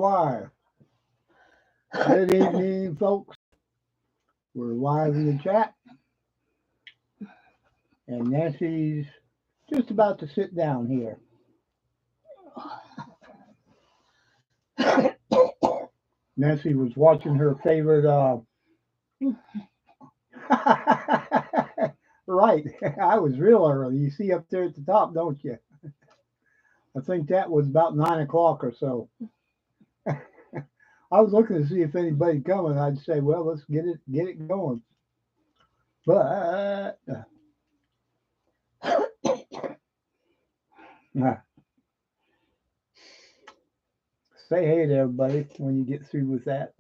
live. Good evening, folks. We're live in the chat, and Nancy's just about to sit down here. Nancy was watching her favorite. Right, I was real early. You see up there at the top, don't you? I think that was about 9 o'clock or so. I was looking to see if anybody coming. I'd say, well, let's get it going. But say hey to everybody when you get through with that.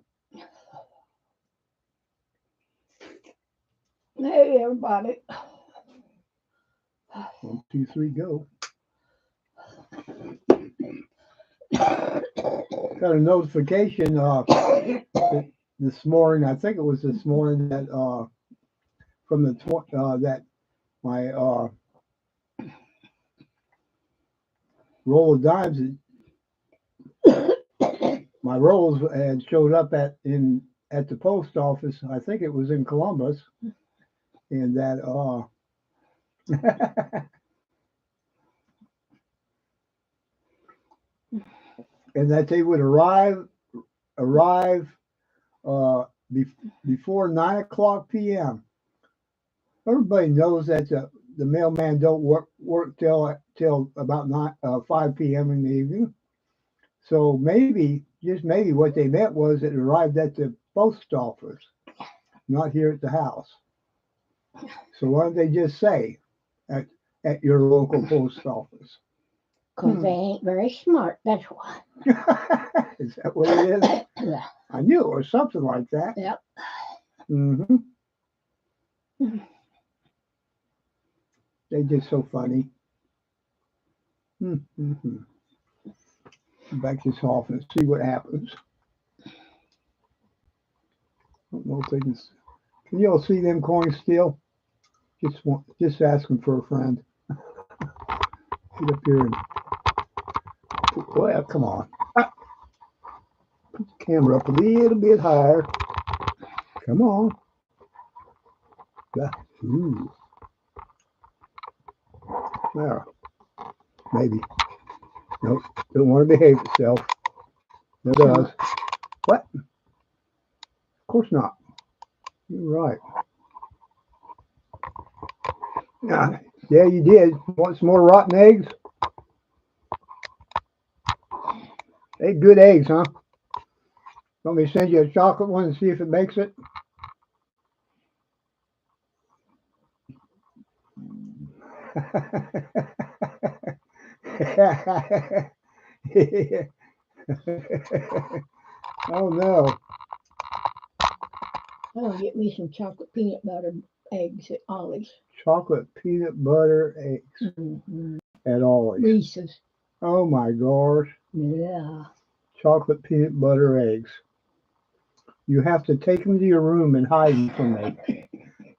Hey, everybody. 1, 2, 3, go. Got a notification this morning. I think it was this morning that from the that my roll of dimes, my rolls had showed up at the post office. I think it was in Columbus, and that and that they would arrive before 9 o'clock p.m. Everybody knows that the mailman don't work till about 5 p.m. in the evening. So maybe, just maybe, what they meant was it arrived at the post office, not here at the house. So why don't they just say at your local post office? Because they ain't very smart, that's why. Is that what it is? Yeah. I knew it was something like that. Yep. Mm-hmm. They just so funny. Mm-hmm. Back this off and see what happens. I don't know if they can. Can you all see them coins still? Just asking for a friend. Get up here and. Well, come on. Put the camera up a little bit higher. Come on. Ooh. There. Maybe. Nope. Don't want to behave itself. No, it does. What? Of course not. You're right. Yeah, you did. Want some more rotten eggs? They good eggs, huh? Want me to send you a chocolate one and see if it makes it? Oh no. I'm going to get me some chocolate peanut butter eggs at Ollie's. Chocolate peanut butter eggs at Ollie's. Reese's. Oh my gosh. Yeah. Chocolate peanut butter eggs. You have to take them to your room and hide them from me.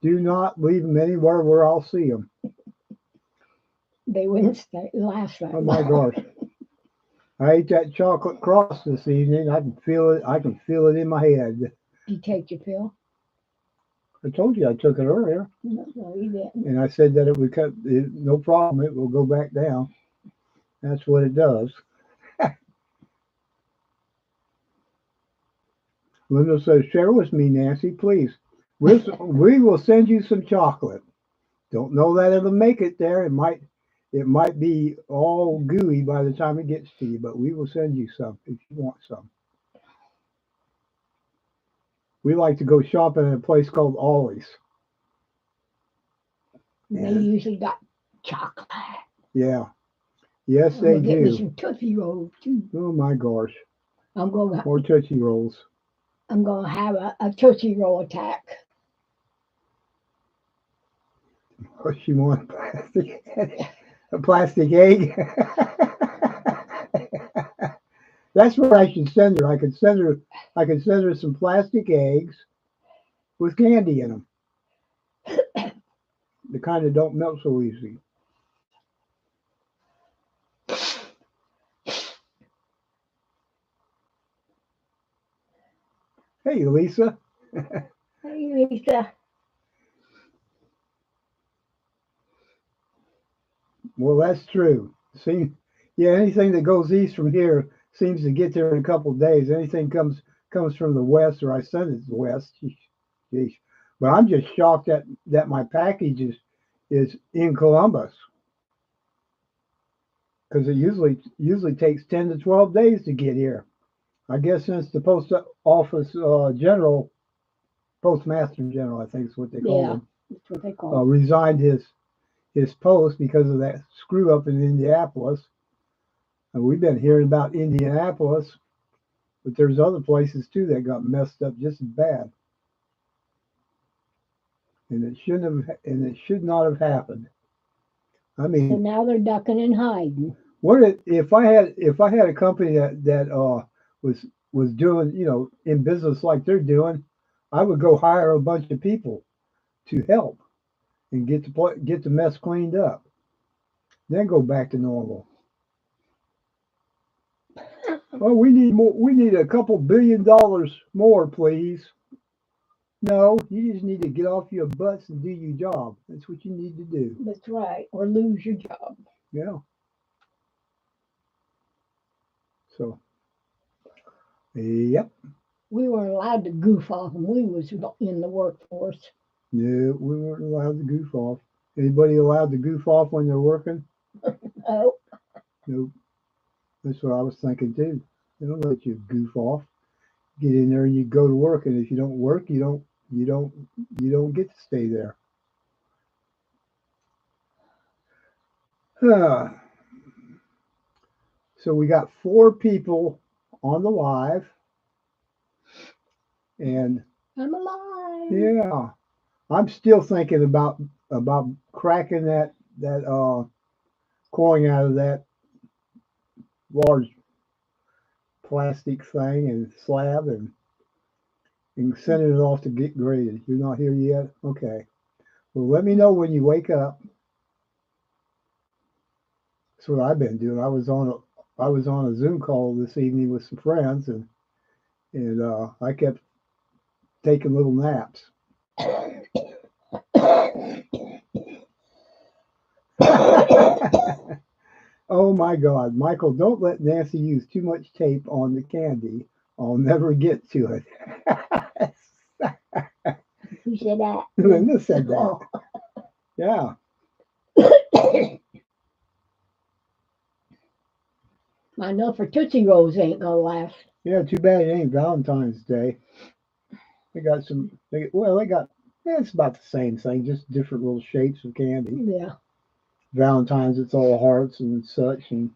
Do not leave them anywhere where I'll see them. They wouldn't last that long. Oh my gosh. I ate that chocolate cross this evening. I can feel it. I can feel it in my head. Did you take your pill? I told you I took it earlier. No, you didn't. And I said that it would cut, no problem, it will go back down. That's what it does. Linda says, share with me, Nancy, please. We will send you some chocolate. Don't know that it'll make it there. It might be all gooey by the time it gets to you, but we will send you some if you want some. We like to go shopping at a place called Ollie's. They usually got chocolate. Yeah. Yes, they do. Get me some Tootsie Rolls too. Oh my gosh. More Tootsie Rolls. I'm going to have a Tootsie Roll attack. Oh, she wants a plastic egg. That's where I should send her. I could send her some plastic eggs with candy in them. The kind that don't melt so easy. Hey, Lisa. Hey, Lisa. Well, that's true. See, yeah, anything that goes east from here seems to get there in a couple of days. Anything comes from the west, or I send it to the west. Geez. But I'm just shocked that my package is in Columbus because it usually takes 10 to 12 days to get here. I guess since the post office general, postmaster general, I think is what they call Yeah, him, that's what they call resigned his post because of that screw up in Indianapolis. And we've been hearing about Indianapolis, but there's other places too that got messed up just as bad. And it should not have happened. I it. So mean, now they're ducking and hiding. if I had a company that was was doing, in business like they're doing, I would go hire a bunch of people to help and get the mess cleaned up, then go back to normal. Well, we need more. We need a couple $1 billion more, please. No, you just need to get off your butts and do your job. That's what you need to do. That's right. Or lose your job. Yeah. So, yep. We weren't allowed to goof off when we was in the workforce. No, we weren't allowed to goof off. Anybody allowed to goof off when they're working? Oh, Nope. That's what I was thinking too. They don't let you goof off. Get in there and you go to work, and if you don't work, you don't get to stay there. So we got 4 people on the live, and I'm alive. yeah, I'm still thinking about cracking that coin out of that large plastic thing and slab and sending it off to get graded. You're not here yet? Okay. Well, let me know when you wake up. That's what I've been doing. I was on a Zoom call this evening with some friends, and I kept taking little naps. Oh my God, Michael, don't let Nancy use too much tape on the candy. I'll never get to it. Who said that? Linda said that. Oh. Yeah. I know for Tootsie Rolls ain't gonna last. Yeah, too bad it ain't Valentine's Day. It's about the same thing, just different little shapes of candy. Yeah, Valentine's, it's all hearts and such, and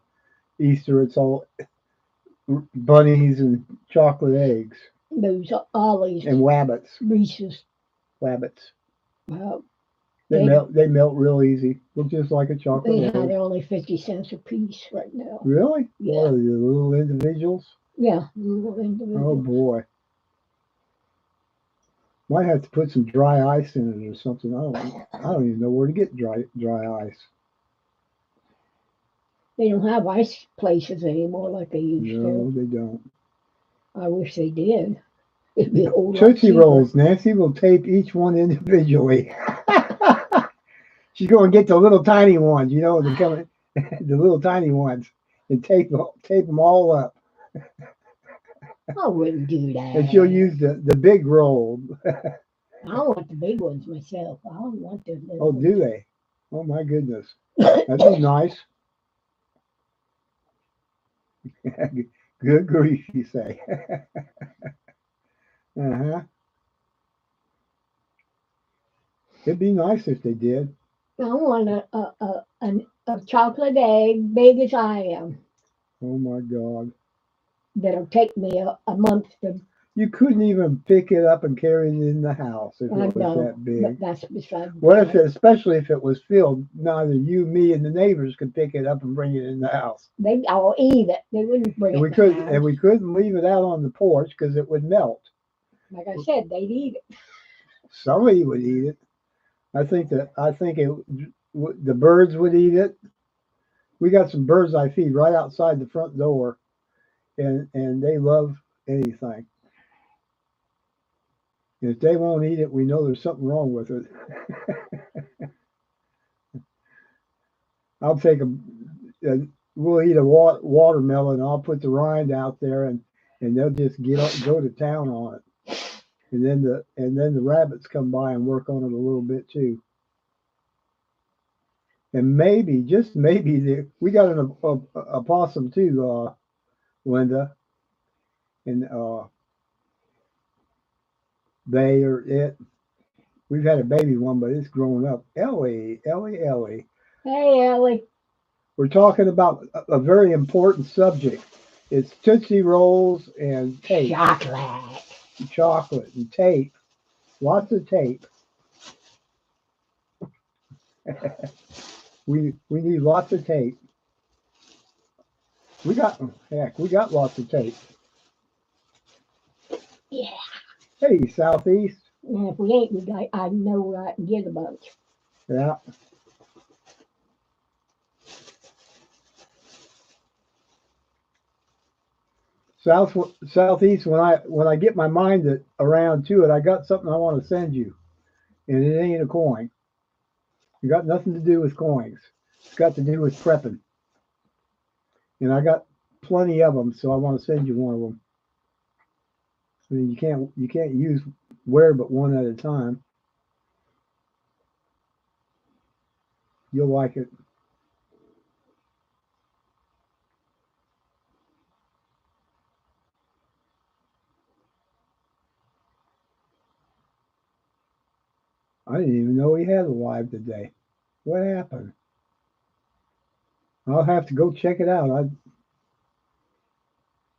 Easter, it's all bunnies and chocolate eggs those Ollie's, and wabbits. Reese's. Wabbits. Uh, They they melt. They melt real easy. Look just like a they chocolate have egg. they're only 50 cents a piece right now. Really? Yeah. What are you, little individuals? Yeah, little Oh individual. boy. Might have to put some dry ice in it or something. I don't even know where to get dry ice. They don't have ice places anymore like they used No, to. they don't. I wish they did. It'd be a whole lot Tootsie cheaper. Rolls. Nancy will tape each one individually. She's going to get the little tiny ones, the little tiny ones, and tape them all up. I wouldn't do And she'll that. use the big roll. I want the big ones myself. I don't want the little Oh, ones. do they? Oh my goodness. That'd be nice. Good grief, you say. Uh-huh. It'd be nice if they did. I want a chocolate egg big as I am. Oh my God. That'll take me a month to. You couldn't even pick it up and carry it in the house if I it was know, that but big. that's beside the What if point. especially if it was filled, neither you, me, and the neighbors could pick it up and bring it in the house. They all eat it. They wouldn't bring And it we in could the and house. we couldn't leave it out on the porch because it would melt. Like I said, they'd eat it. Somebody would eat it. The birds would eat it. We got some birds I feed right outside the front door, and they love anything. And if they won't eat it, we know there's something wrong with it. I'll take we'll eat a watermelon. I'll put the rind out there, and they'll just go to town on it. And then the rabbits come by and work on it a little bit too. And maybe, just maybe, we got a possum too, Linda, and they or it. We've had a baby one, but it's grown up. Ellie. Hey, Ellie. We're talking about a very important subject. It's Tootsie Rolls and tape. Chocolate and tape. Lots of tape. we need lots of tape. We got lots of tape. Yeah. Hey, Southeast. And if we ain't, I know where I can get a bunch. Yeah. Southeast. When I get my mind around to it, I got something I want to send you, and it ain't a coin. It got nothing to do with coins. It's got to do with prepping, and I got plenty of them, so I want to send you one of them. I mean, you can't use but one at a time. You'll like it. I didn't even know he had a live today. What happened? I'll have to go check it out.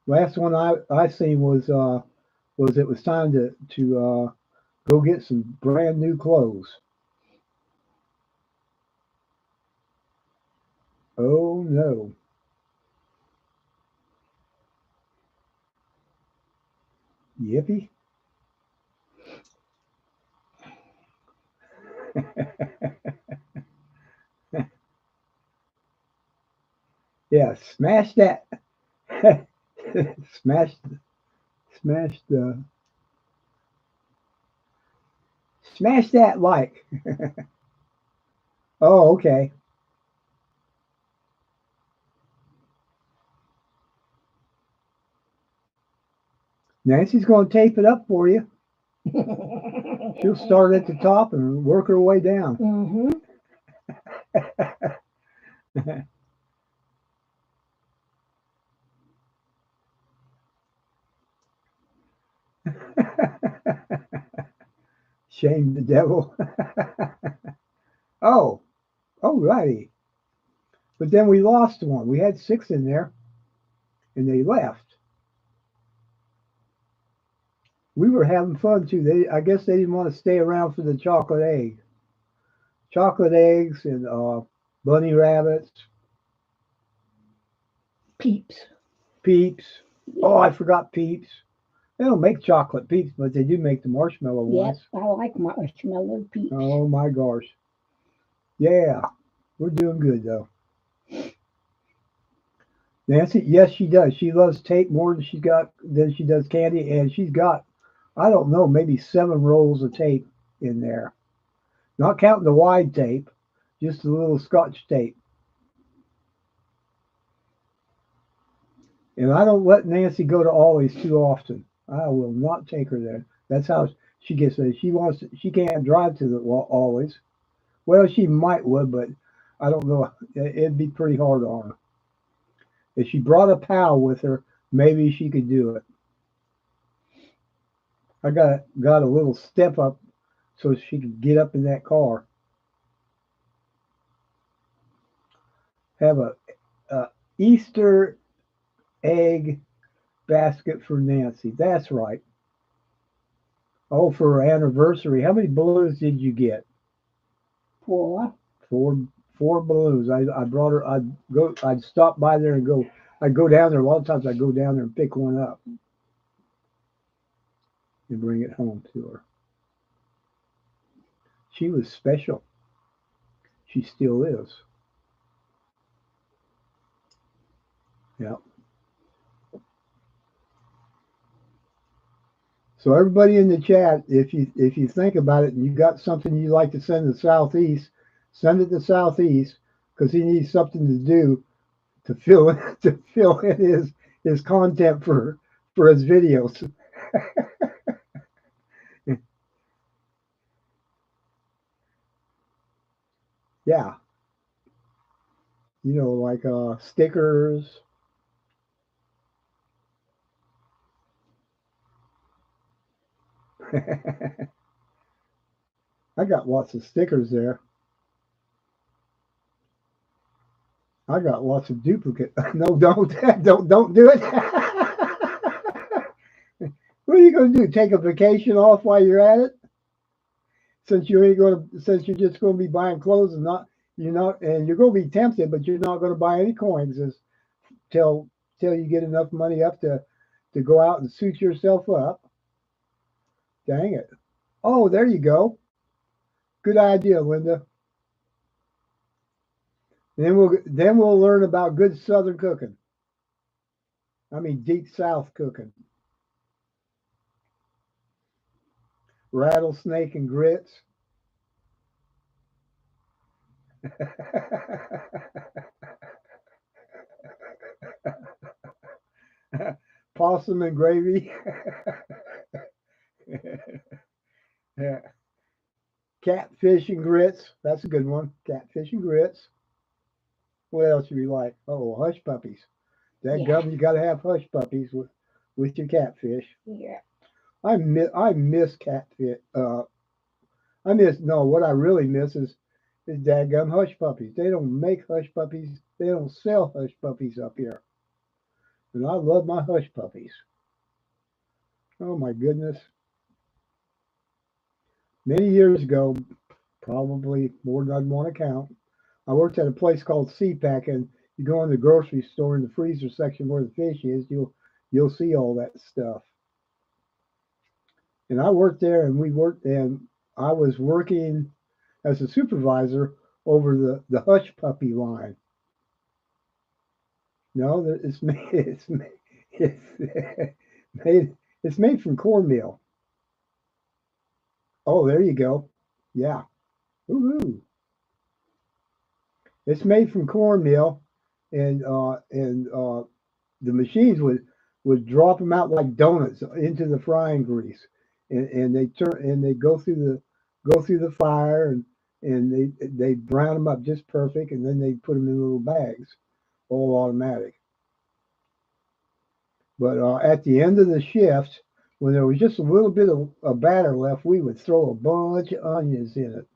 Last one I seen was it was time to go get some brand new clothes. Oh no. Yippee. Yeah, smash that. smash smash the smash that like. Oh, okay. Nancy's going to tape it up for you. She'll start at the top and work her way down. Mm-hmm. Shame the devil. Oh, righty. But then we lost one. We had 6 in there, and they left. We were having fun too. I guess they didn't want to stay around for the chocolate eggs, and bunny rabbits, Peeps. Peeps. Oh, I forgot Peeps. They don't make chocolate Peeps, but they do make the marshmallow ones. Yep, I like marshmallow Peeps. Oh my gosh. Yeah, we're doing good though. Nancy, yes, she does. She loves tape more than she does candy, and she's got, I don't know, maybe 7 rolls of tape in there. Not counting the wide tape, just the little Scotch tape. And I don't let Nancy go to Ollie's too often. I will not take her there. That's how she gets there. She can't drive to the Ollie's. Well, she might would, but I don't know. It'd be pretty hard on her. If she brought a pal with her, maybe she could do it. I got a little step up so she could get up in that car. Have a Easter egg basket for Nancy. That's right. Oh, for her anniversary. How many balloons did you get? 4. Four balloons. I brought her. I'd stop by there and go. I'd go down there. A lot of times I'd go down there and pick one up and bring it home to her. She was special. She still is. Yeah. So everybody in the chat, if you think about it and you got something you'd like to send to Southeast, send it to Southeast because he needs something to do to fill to fill in his content for his videos. Yeah, like stickers. I got lots of stickers there. I got lots of duplicate. No, don't do it. What are you going to do? Take a vacation off while you're at it? Since you're just going to be buying clothes and and you're going to be tempted, but you're not going to buy any coins till you get enough money up to go out and suit yourself up. Dang it! Oh, there you go. Good idea, Linda. Then we'll learn about good Southern cooking. I mean, deep South cooking. Rattlesnake and grits. Possum and gravy. Yeah. Catfish and grits. That's a good one. Catfish and grits. What else would you like? Oh, hush puppies. That Yeah. gum, you got to have hush puppies with your catfish. Yeah. I miss catfish. I miss no. What I really miss is dadgum hush puppies. They don't make hush puppies. They don't sell hush puppies up here, and I love my hush puppies. Oh my goodness! Many years ago, probably more than I'd want to count, I worked at a place called CPAC, and you go in the grocery store in the freezer section where the fish is, you'll see all that stuff. And I worked there, and I was working as a supervisor over the hush puppy line. No, it's made it's made it's made from cornmeal. Oh, there you go. Yeah. Woohoo. It's made from cornmeal, and the machines would drop them out like donuts into the frying grease, and they go through the fire, and they brown them up just perfect, and then they put them in little bags, all automatic. But at the end of the shift, when there was just a little bit of batter left, we would throw a bunch of onions in it,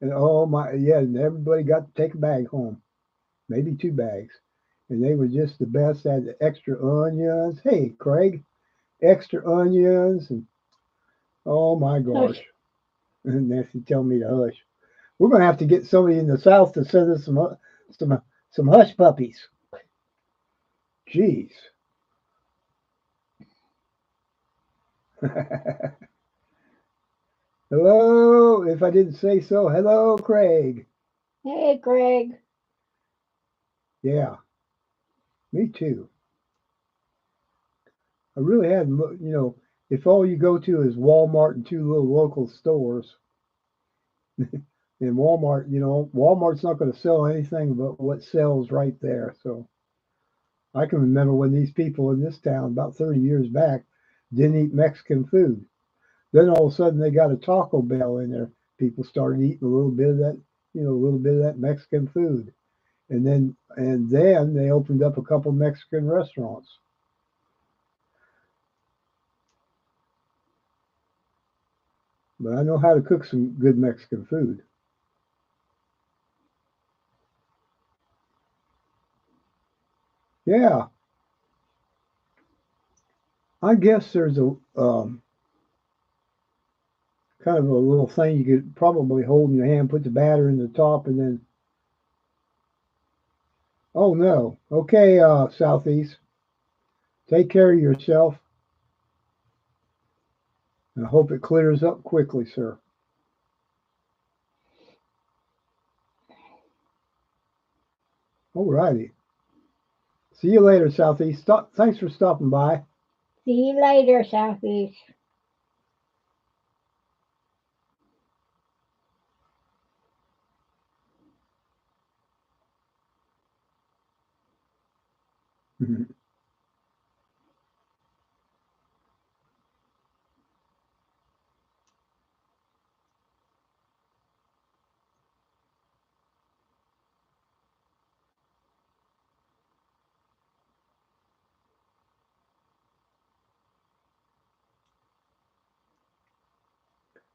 and oh my, yeah, and everybody got to take a bag home, maybe 2 bags, and they were just the best. Had the extra onions. Hey, Craig, extra onions, and oh my gosh, Hush. and Nancy tell me to hush. We're going to have to get somebody in the South to send us some some hush puppies. Jeez. Hello, if I didn't say so. Hello, Craig. Hey, Greg. Yeah, me too. I really hadn't if all you go to is Walmart and 2 little local stores, and Walmart's not going to sell anything but what sells right there. So I can remember when these people in this town about 30 years back didn't eat Mexican food. Then all of a sudden they got a Taco Bell in there. People started eating a little bit of that, a little bit of that Mexican food. And then they opened up a couple Mexican restaurants. But I know how to cook some good Mexican food. Yeah, I guess there's a kind of a little thing you could probably hold in your hand, put the batter in the top, and then oh no, okay, Southeast, take care of yourself. I hope it clears up quickly, sir. All righty. See you later, Southeast. Thanks for stopping by. See you later, Southeast.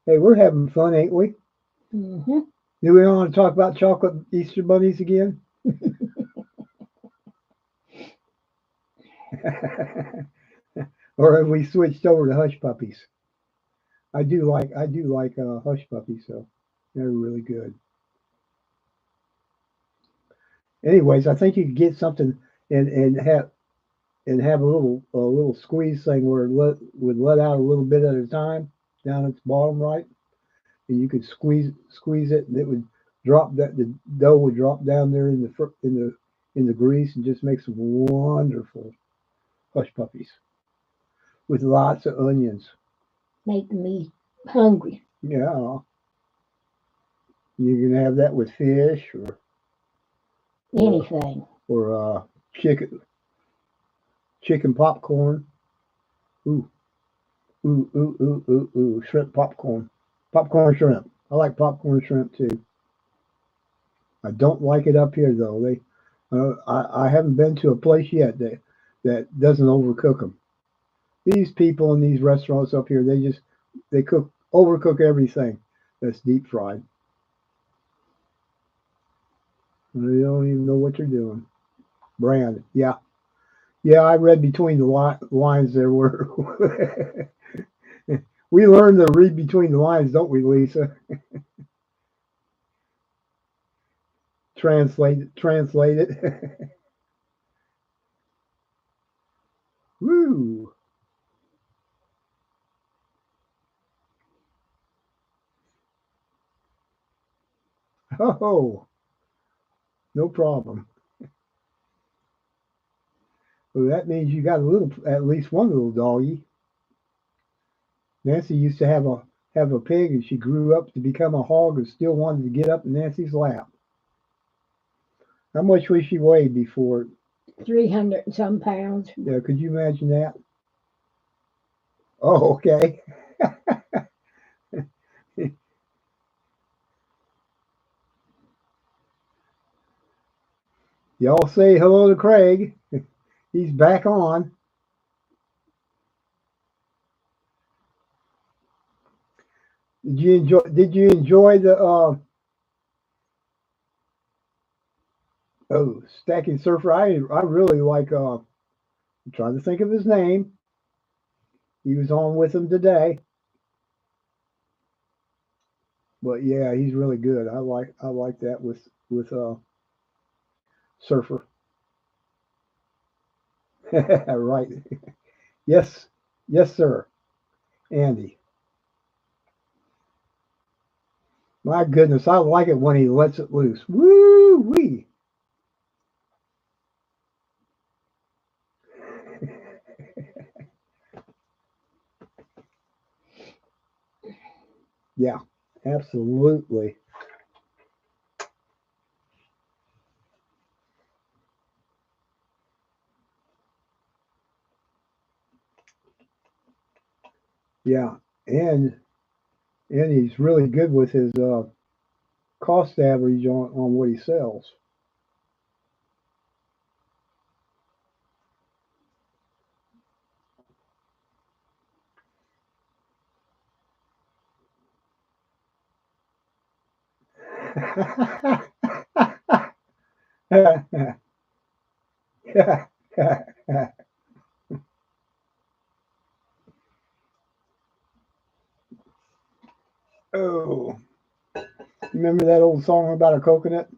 Hey, we're having fun, ain't we? Mm-hmm. Do we want to talk about chocolate Easter bunnies again? Or have we switched over to hush puppies? I do like hush puppies, so they're really good. Anyways, I think you could get something and have a little squeeze thing where it would let out a little bit at a time down at the bottom right, and you could squeeze it, and it would drop that the dough would drop down there in the grease and just make some wonderful hush puppies with lots of onions. Making me hungry. Yeah, you can have that with fish or Anything. chicken popcorn. Ooh, ooh, shrimp popcorn shrimp. I like popcorn shrimp too. I don't like it up here though. I haven't been to a place yet that doesn't overcook them. These people in these restaurants up here, they overcook everything that's deep fried. They don't even know what they're doing. Brand, yeah, yeah. I read between the lines there were. We learn to read between the lines, don't we, Lisa? Translate it. Woo! Oh, no problem. Well, that means you got at least one little doggy. Nancy used to have a pig, and she grew up to become a hog, and still wanted to get up in Nancy's lap. How much was she weighed before? 300 and some pounds. Yeah, could you imagine that? Oh, okay. Y'all say hello to Craig. He's back on. Did you enjoy the stacking surfer? I really like I'm trying to think of his name. He was on with him today. But yeah, he's really good. I like that with surfer. Right. Yes. Yes, sir. Andy. My goodness, I like it when he lets it loose. Woo wee. Yeah, absolutely. Yeah. And and he's really good with his cost average on what he sells. Oh, remember that old song about a coconut?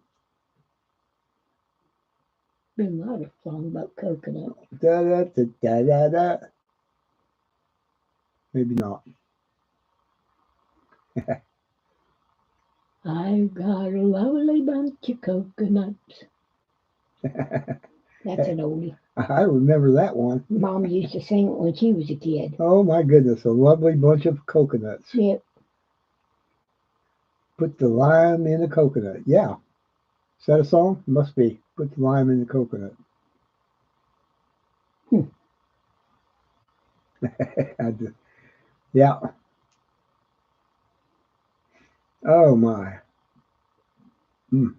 Been a lot of song about coconut. Da da da da da da. Maybe not. I've got a lovely bunch of coconuts. That's an oldie. I remember that one. Mom used to sing it when she was a kid. Oh my goodness, a lovely bunch of coconuts. Yep. Put the lime in the coconut. Yeah. Is that a song? Must be. Put the lime in the coconut. Hmm. Yeah. Oh my. Mm.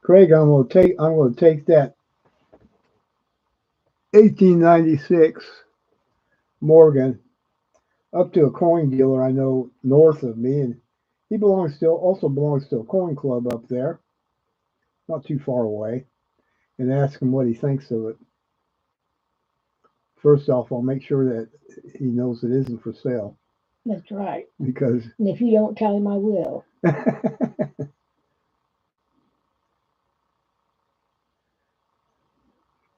Craig, I'm gonna take that 1896 Morgan up to a coin dealer I know north of me, and he also belongs to a coin club up there, not too far away, and ask him what he thinks of it. First off, I'll make sure that he knows it isn't for sale That's right. because And if you don't tell him, I will.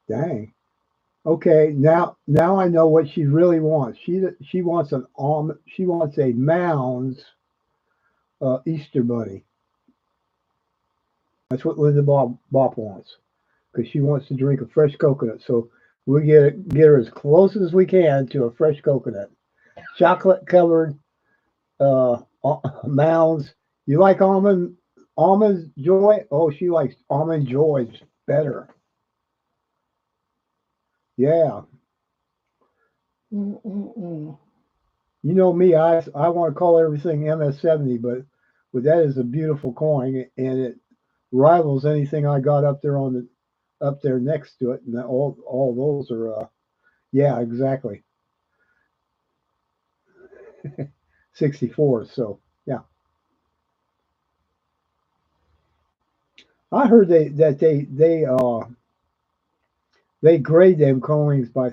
dang. Okay, now I know what she really wants. She wants she wants a Mounds Easter bunny. That's what Linda Bop wants because she wants to drink a fresh coconut. So we get her as close as we can to a fresh coconut, chocolate covered Mounds. You like almond joy? Oh, she likes almond joys better. Yeah, Mm-mm-mm. you know me. I want to call everything MS-70, but that is a beautiful coin, and it rivals anything I got up there next to it, and all those are yeah, exactly 64. So yeah, I heard they grade them coins by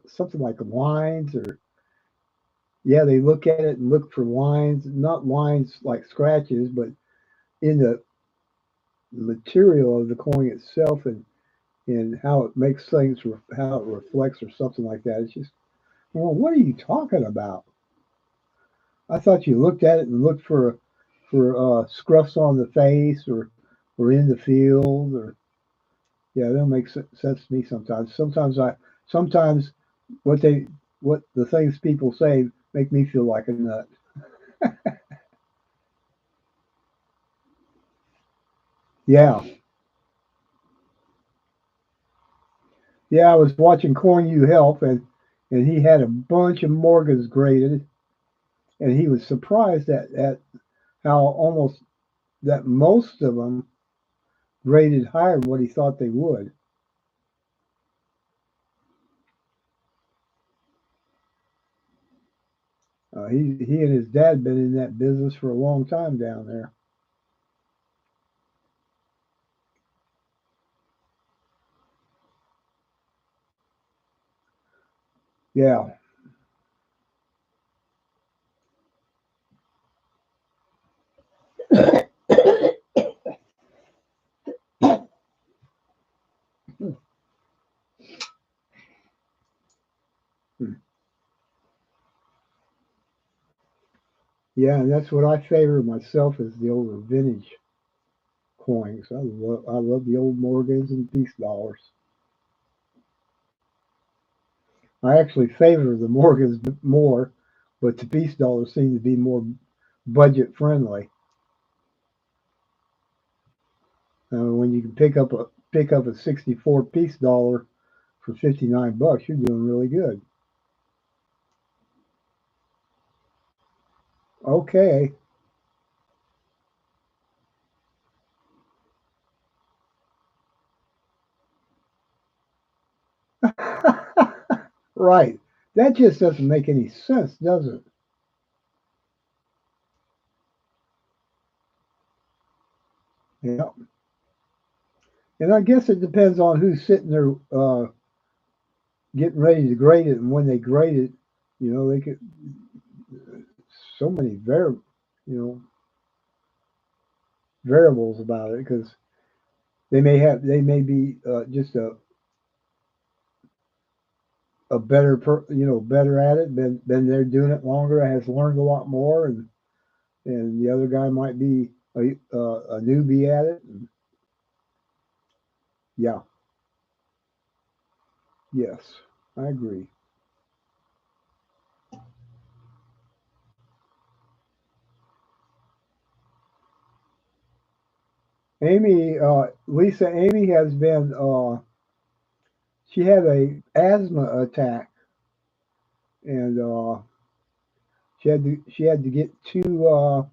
something like lines or yeah, they look at it and look for lines, not lines like scratches, but in the material of the coin itself and how it makes things, how it reflects or something like that. It's just, well, what are you talking about? I thought you looked at it and looked for scruffs on the face or in the field or yeah, that makes sense to me sometimes. Sometimes what they what the things people say make me feel like a nut. Yeah, yeah. I was watching Coin You Help and he had a bunch of Morgans graded and he was surprised at how almost that most of them graded higher than what he thought they would. He and his dad been in that business for a long time down there. Yeah, yeah, and that's what I favor myself is the older vintage coins. I love the old Morgans and peace dollars. I actually favor the Morgans more, but the peace dollars seem to be more budget friendly. When you can pick up a 64 piece dollar for 59 bucks, you're doing really good. Okay. Right. That just doesn't make any sense, does it? Yeah. And I guess it depends on who's sitting there getting ready to grade it and when they grade it. You know, they could so many you know variables about it because they may be just a better, better at it, been there doing it longer, has learned a lot more, and the other guy might be a newbie at it. And yeah, yes, I agree. Amy has been. She had a asthma attack, and she had to get two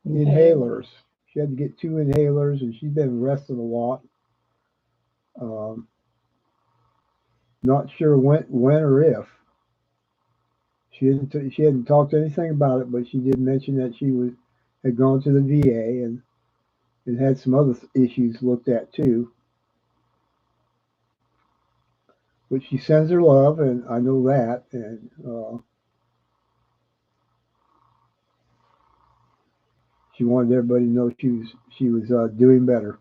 inhalers. She had to get two inhalers, and she's been resting a lot. Um, Not sure when or if. She hadn't talked anything about it, but she did mention that she had gone to the VA and had some other issues looked at too. But she sends her love, and I know that, and she wanted everybody to know she was doing better.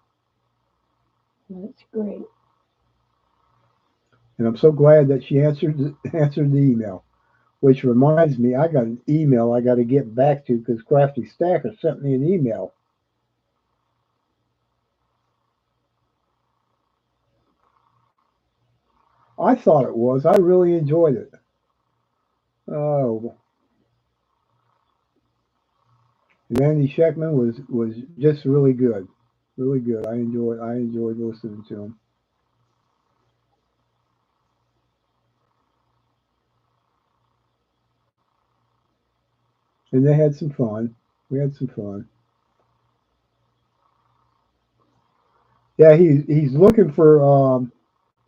That's great. And I'm so glad that she answered the email. Which reminds me, I got an email I got to get back to because Crafty Stacker sent me an email. I thought it was. I really enjoyed it. Oh, and Andy Sheckman was just really good, really good. I enjoyed listening to him, and they had some fun. We had some fun. Yeah, he's looking for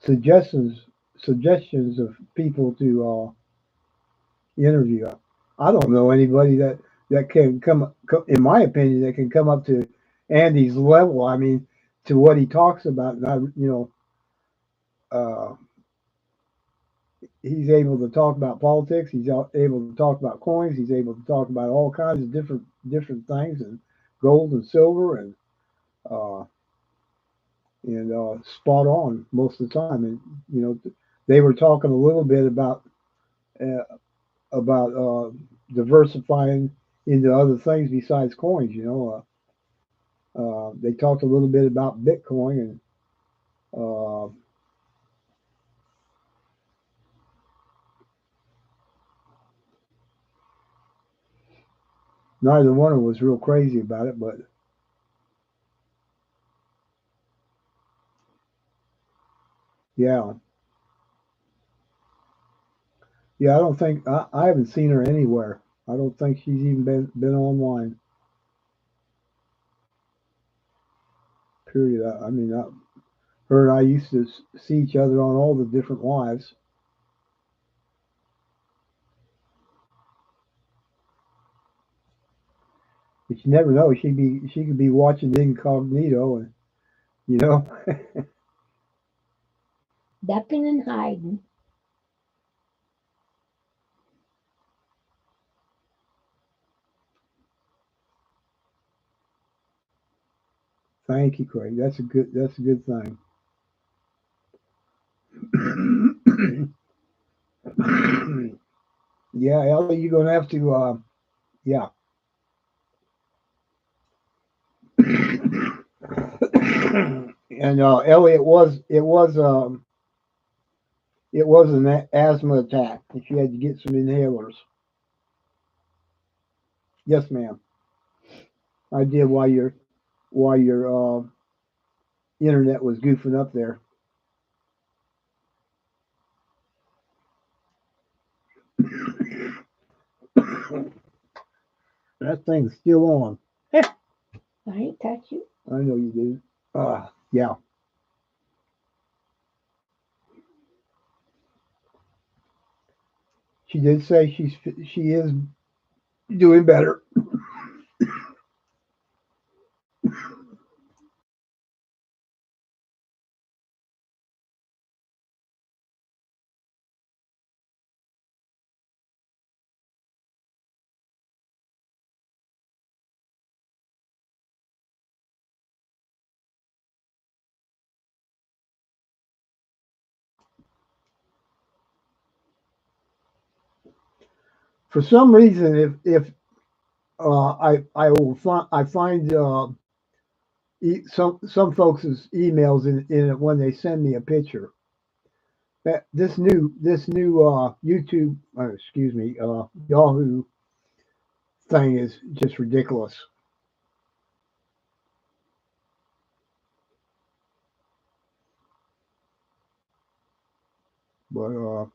suggestions suggestions of people to interview. I don't know anybody that can in my opinion, that can come up to Andy's level. I mean, to what he talks about. And uh, he's able to talk about politics. He's able to talk about coins. He's able to talk about all kinds of different things, and gold and silver, uh, and spot on most of the time. And you know, they were talking a little bit uh, about diversifying into other things besides coins. They talked a little bit about Bitcoin, and uh, neither one of them was real crazy about it. But yeah, yeah, I don't think I haven't seen her anywhere. I don't think she's even been online. Period. I mean, her and I used to see each other on all the different lives, but you never know. She could be watching incognito, and you know. Ducking and hiding. Thank you, Craig. That's a good thing. Yeah, Ellie, you're gonna have to. Yeah. And Ellie, it was an asthma attack, and she had to get some inhalers. Yes, ma'am. I did while your internet was goofing up there. That thing's still on. I ain't touch you. I know you did. Yeah. She did say she is doing better. For some reason, if I find some folks' emails in it when they send me a picture. That this new YouTube, excuse me, Yahoo thing is just ridiculous. But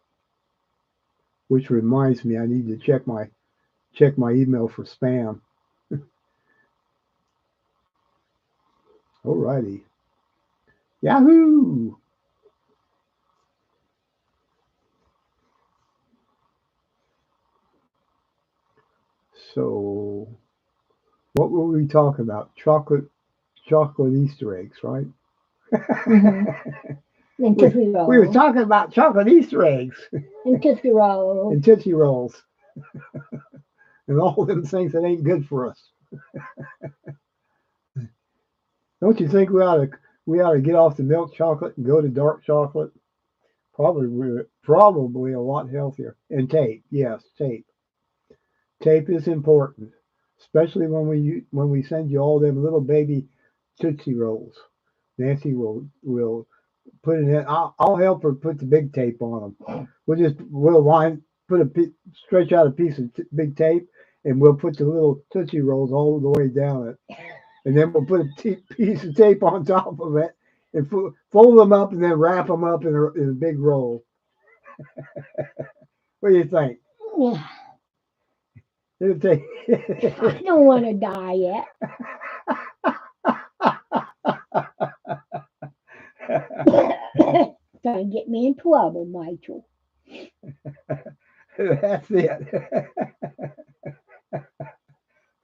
which reminds me, I need to check my email for spam. Alrighty, Yahoo. So, what were we talking about? Chocolate Easter eggs, right? Mm-hmm. And we, Tootsie we were Roll. talking about chocolate Easter eggs And Tootsie Roll. and Tootsie Rolls and all them things that ain't good for us. Don't you think we ought to get off the milk chocolate and go to dark chocolate? Probably a lot healthier. And tape, yes, tape. Tape is important, especially when we send you all them little baby Tootsie Rolls. Nancy will put it in. I'll help her put the big tape on them. We'll line put stretch out a piece of big tape, and we'll put the little Tootsie Rolls all the way down it, and then we'll put a piece of tape on top of it, and fold them up, and then wrap them up in a big roll. What do you think? Yeah. It'll take. I don't want to die yet. Trying to get me in trouble, Michael. That's it.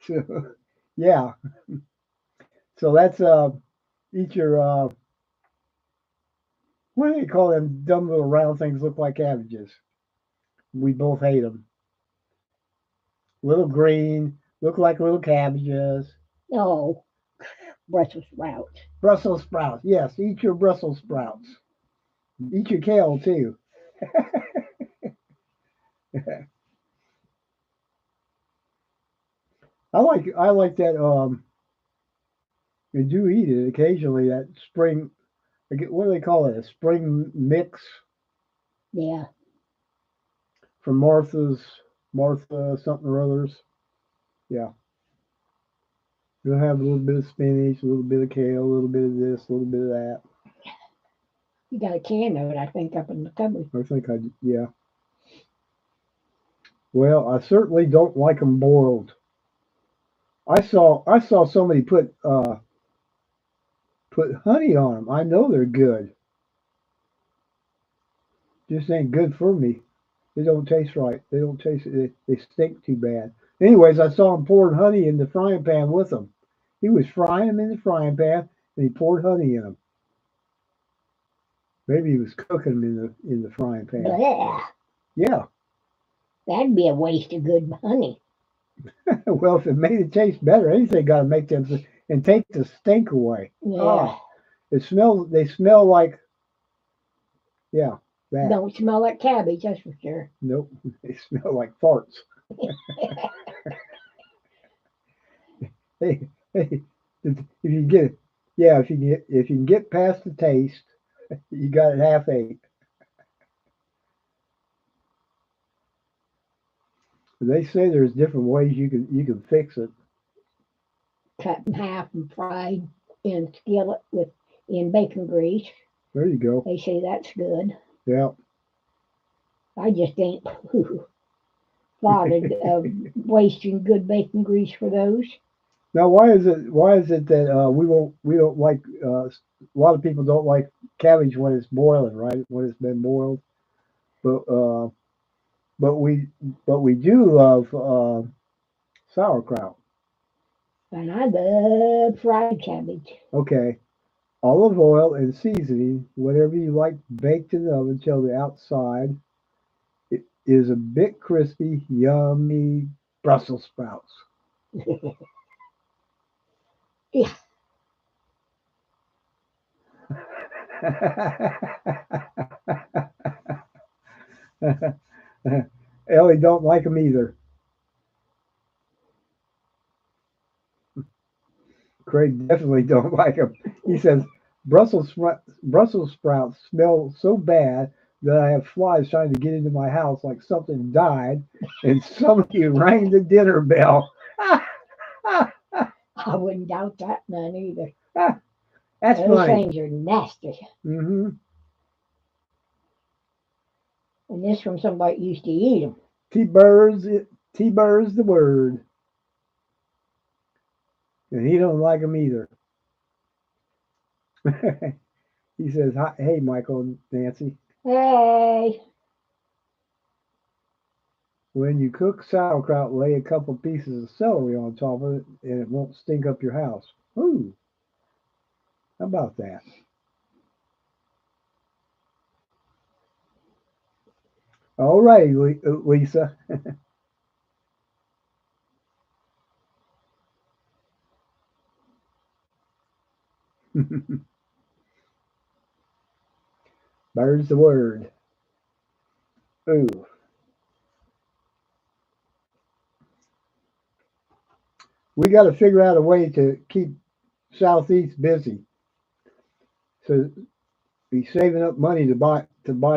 So, yeah. So that's eat your what do they call them dumb little round things look like cabbages? We both hate them. Little green, look like little cabbages. Oh, Brussels sprouts. Brussels sprouts. Yes, eat your Brussels sprouts. Eat your kale too. I like that I do eat it occasionally, that spring what do they call it? A spring mix Yeah. from Martha something or others. Yeah. You'll have a little bit of spinach, a little bit of kale, a little bit of this, a little bit of that. You got a can of it, I think, up in the cupboard. I think yeah. Well, I certainly don't like them boiled. I saw somebody put honey on them. I know they're good. Just ain't good for me. They don't taste right. They don't taste. They stink too bad. Anyways, I saw him pouring honey in the frying pan with them. He was frying them in the frying pan, and he poured honey in them. Maybe he was cooking them in the frying pan. Blah. Yeah. That'd be a waste of good honey. Well, if it made it taste better, anything got to make them and take the stink away. Yeah. Oh, it smells. They smell like, yeah, that. Don't smell like cabbage, that's for sure. Nope, they smell like farts. Hey, hey, if you get, yeah, if you can get past the taste, you got it half ate. They say there's different ways you can fix it. Cut in half and fried in a skillet in bacon grease. There you go. They say that's good. Yeah. I just ain't thought of wasting good bacon grease for those. Now, why is it that we don't like a lot of people don't like cabbage when it's boiling, right? When it's been boiled, but but we do love sauerkraut. And I love fried cabbage. Okay, olive oil and seasoning, whatever you like, baked in the oven till the outside it is a bit crispy, yummy Brussels sprouts. Yeah. Ellie don't like them either. Craig definitely don't like them. He says Brussels sprouts smell so bad that I have flies trying to get into my house like something died, and somebody rang the dinner bell. I wouldn't doubt that none either. That's Those funny. things are nasty. Hmm. And this from somebody that used to eat them. T-Birds, T-Birds the word, and he don't like them either. He says, "Hi, hey, Michael and Nancy. Hey, When you cook sauerkraut, lay a couple pieces of celery on top of it, and it won't stink up your house." Ooh, how about that? All right, Lisa. Bird's the word. Ooh, we got to figure out a way to keep Southeast busy. So be saving up money to buy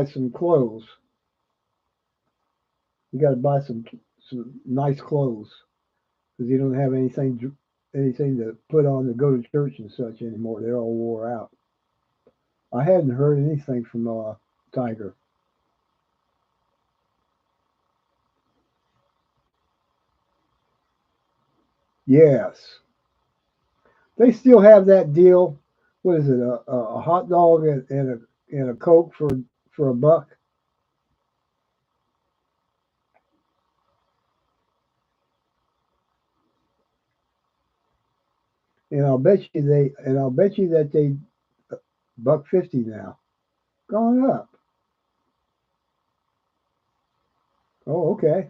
some clothes. You got to buy some nice clothes because you don't have anything to put on to go to church and such anymore. They're all wore out. I hadn't heard anything from Tiger. Yes, they still have that deal. What is it? A hot dog and a Coke for $1. And I'll bet you that they $1.50 now. Gone up. Oh, okay.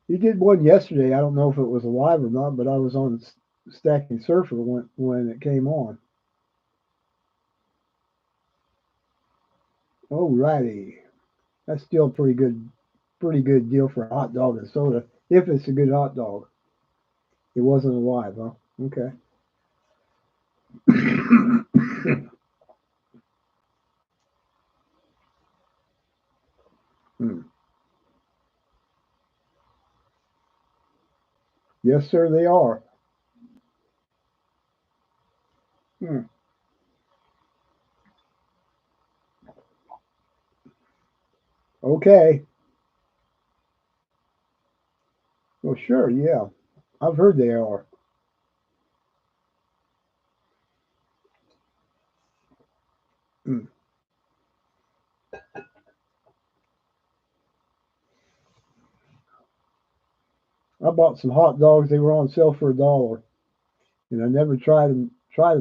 You did one yesterday. I don't know if it was alive or not, but I was on Stacking Surfer when it came on. Alrighty, that's still a pretty good deal for a hot dog and soda if it's a good hot dog. It wasn't alive, huh? Okay. Hmm. Yes, sir, they are. Hmm. Okay. Well, sure, yeah. I've heard they are. Hmm. I bought some hot dogs. They were on sale for $1, and I never tried them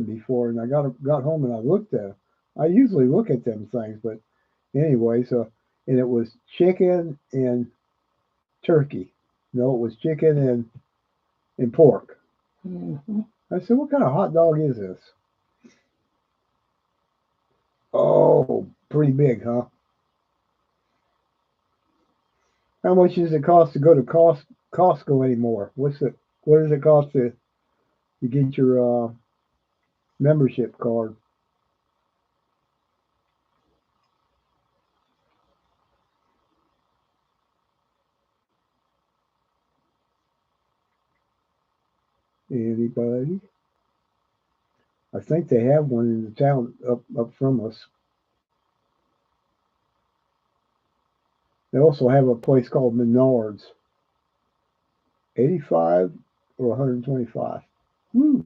before. And I got home and I looked at them. I usually look at them things, but anyway, and it was chicken and turkey. No, it was chicken and pork. hmm I said, "What kind of hot dog is this?" Oh, pretty big, huh? How much does it cost to go to Costco anymore? What does it cost to get your membership card? Anybody? I think they have one in the town up from us. They also have a place called Menards. 85 or 125. Woo.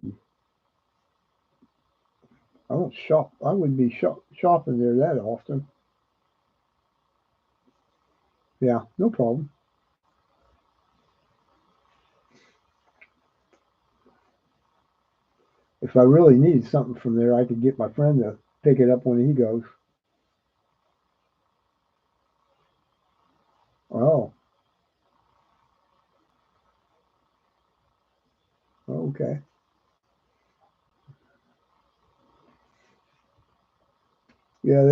I don't shop. I wouldn't be shopping there that often. Yeah, no problem. If I really needed something from there, I could get my friend to pick it up when he goes. Oh, okay. Yeah,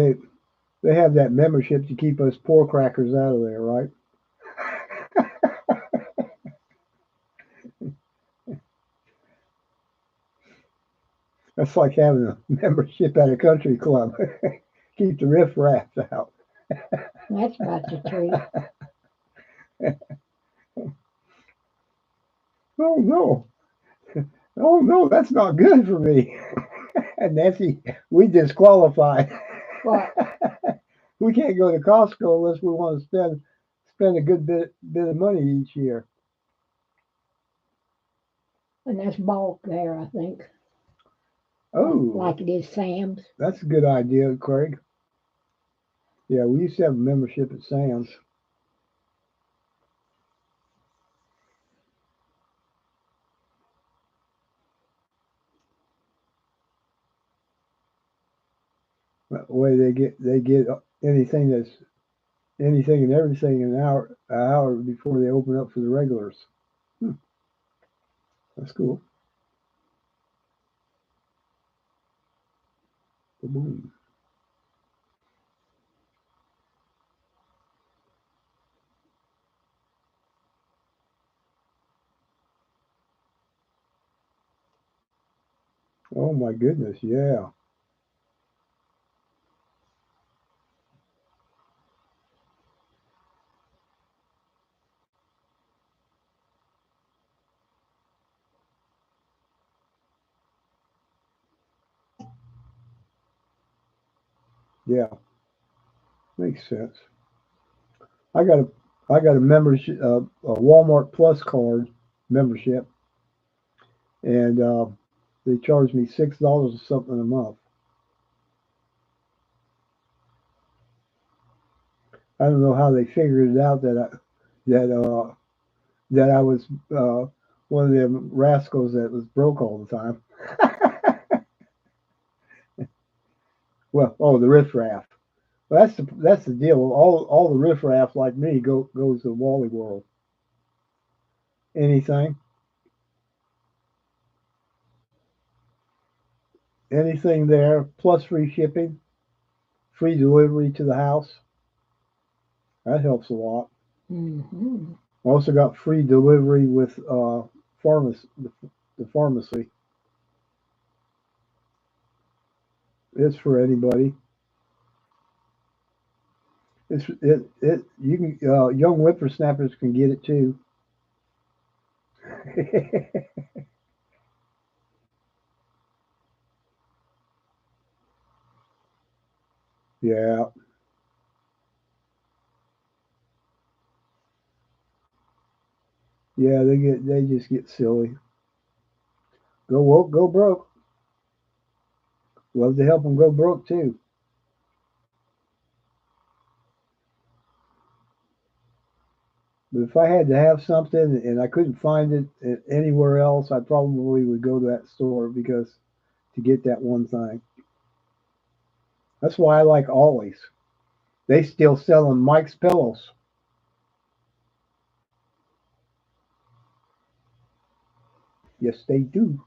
they have that membership to keep us poor crackers out of there, right? That's like having a membership at a country club. Keep the riffraff out. That's about the truth. Oh no, oh no, that's not good for me. And Nancy, we disqualify. What? We can't go to Costco unless we want to spend a good bit of money each year. And that's bulk there, I think. Oh, Like it is Sam's. that's a good idea, Craig. Yeah, we used to have a membership at Sam's. That way they get anything and everything an hour before they open up for the regulars. Hmm, that's cool. Boom. Oh my goodness, yeah. Yeah, makes sense. I got a I got a membership, a Walmart Plus card membership, and they charge me $6 or something a month. I don't know how they figured it out that that I was one of them rascals that was broke all the time. Well, oh, the riffraff. Well, that's the deal. All the riffraff like me goes to Wally World. Anything, anything there, plus free shipping, free delivery to the house. That helps a lot. Mm-hmm. I also got free delivery with the pharmacy. It's for anybody. It you can young whippersnappers can get it too. Yeah, yeah, they just get silly. Go woke, go broke. Love to help them go broke too. But if I had to have something and I couldn't find it anywhere else, I probably would go to that store because to get that one thing. That's why I like Ollie's. They still selling Mike's pillows. Yes, they do.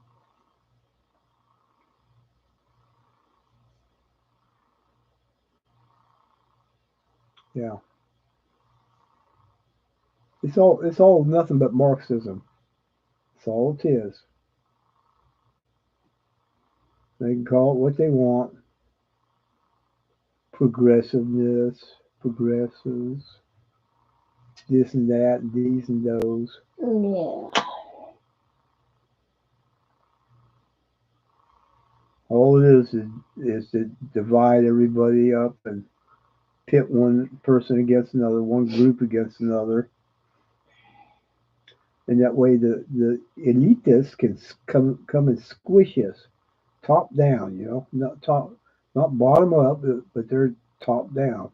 Yeah, it's all nothing but Marxism. That's all it is. They can call it what they want. Progressiveness, progressives, this and that, and these and those. Yeah. All it is to divide everybody up and pit one person against another, one group against another, and that way the elitists can come and squish us top down. Not bottom up, but they're top down.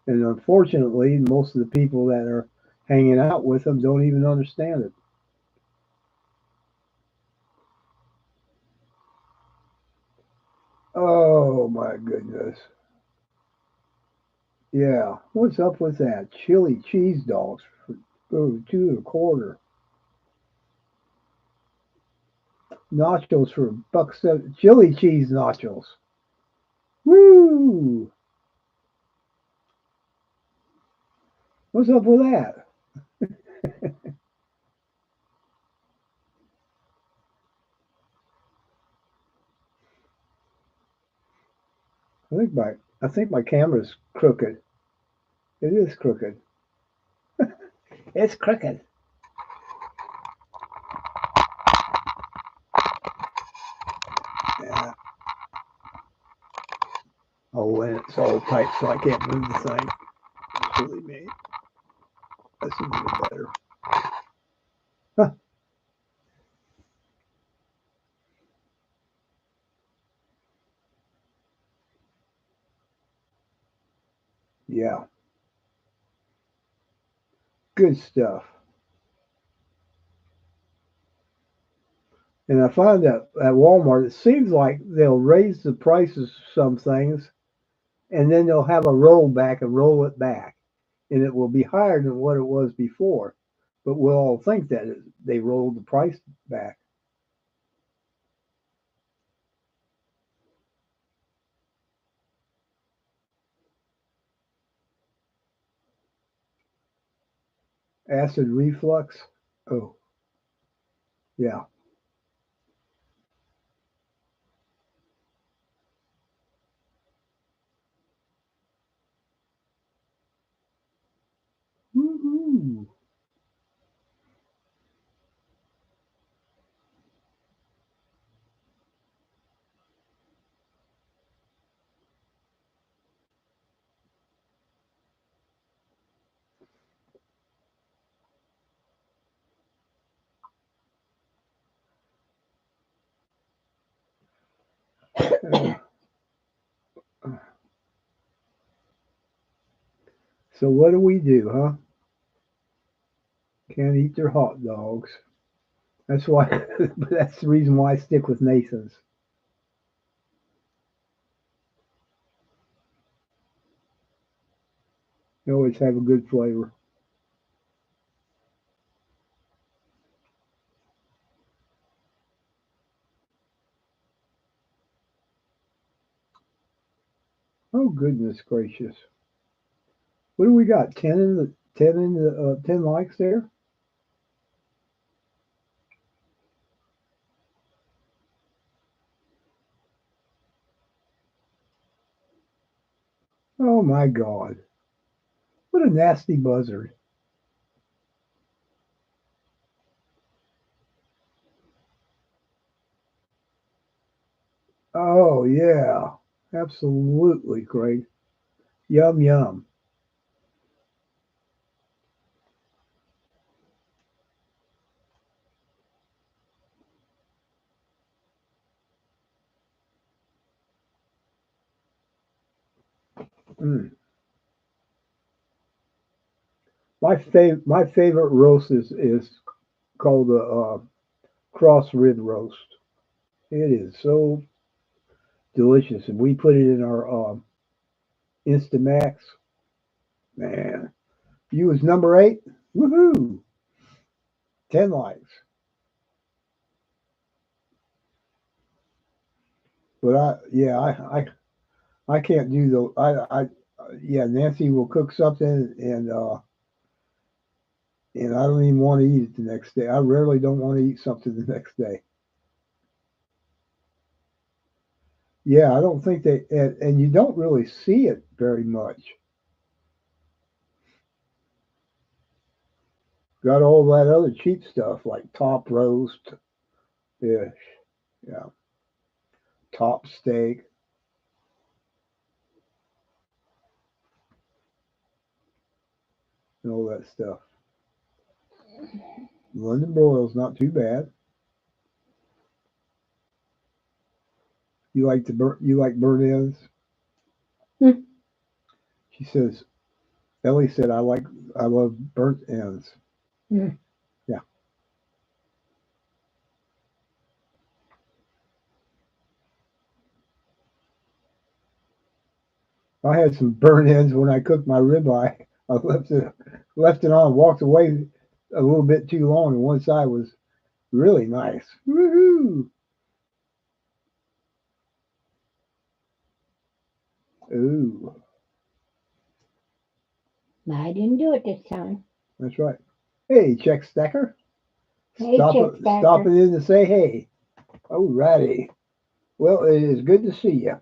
And unfortunately, most of the people that are hanging out with them don't even understand it. Oh my goodness. Yeah. What's up with that? Chili cheese dogs for 2 and a quarter. Nachos for $1.7. Chili cheese nachos. Woo! What's up with that? I think my camera's crooked. It is crooked. It's crooked. Yeah. Oh, and it's all tight, so I can't move the thing. It's really me. That's a little better. Huh. Yeah. Good stuff. And I find that at Walmart, it seems like they'll raise the prices of some things, and then they'll have a rollback and roll it back, and it will be higher than what it was before. But we'll all think that they rolled the price back. Acid reflux. Oh, yeah. Woo-hoo. So what do, huh? Can't eat their hot dogs. That's why. That's the reason why I stick with Nathan's. They always have a good flavor. Oh goodness gracious! What do we got? 10 likes there. Oh my God! What a nasty buzzard! Oh yeah, absolutely, Craig. Yum yum. Mm. My favorite roast is called the cross rib roast. It is so delicious, and we put it in our Instamax. Man, you was number 8. Woohoo! 10 likes. But I can't do the I yeah, Nancy will cook something and I don't even want to eat it the next day. I rarely don't want to eat something the next day. Yeah, I don't think and you don't really see it very much. Got all that other cheap stuff like top roast, fish, yeah, top steak, and all that stuff. London broil's not too bad. You like burnt ends? Hmm. She says Ellie said I love burnt ends. Mm. Yeah. I had some burnt ends when I cooked my ribeye. I left it on, walked away a little bit too long, and one side was really nice. Woohoo! Ooh, I didn't do it this time. that's right. Hey, Check Stacker. Hey, Chick Stopping Stacker. in to say hey. Alrighty. Well, it is good to see you.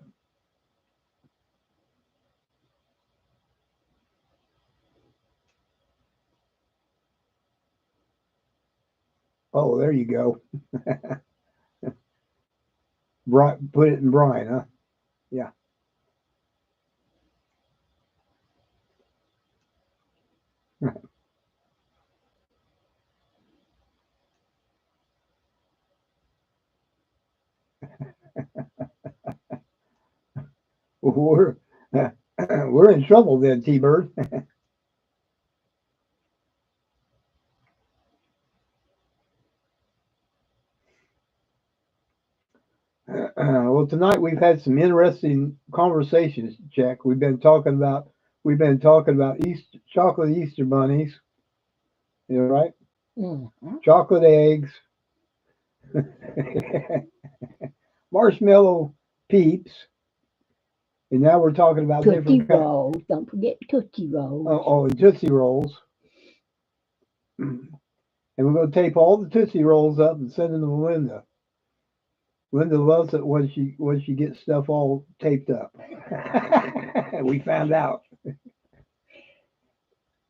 Oh, there you go. Put it in brine, huh? Yeah. We're we're in trouble then, T-Bird. Well, tonight we've had some interesting conversations, Jack. We've been talking about chocolate Easter bunnies, you know, right? Mm-hmm. Chocolate eggs, marshmallow peeps, and now we're talking about Tootsie different kind. Rolls. Don't forget Tootsie Rolls. And Tootsie Rolls, and we're going to tape all the Tootsie Rolls up and send them to Linda. Linda loves it when she gets stuff all taped up. We found out, and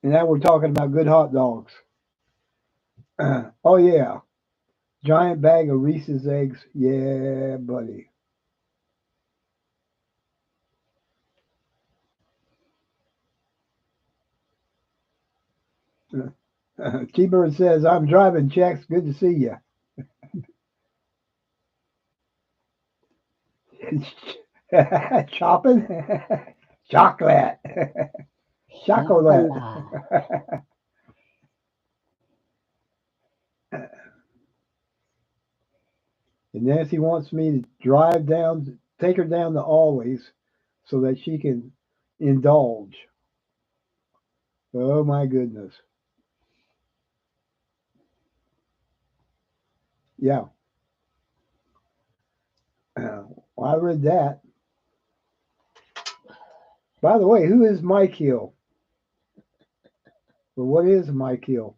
now we're talking about good hot dogs. Oh yeah, giant bag of Reese's eggs. Yeah, buddy. T-Bird says, "I'm driving, Checks. Good to see you." Chopping chocolate, chocolate. Chocolate. And Nancy wants me to take her down to Always, so that she can indulge. Oh my goodness. Yeah. Well, I read that. By the way, who is Mike Hill? Or what is Mike Hill?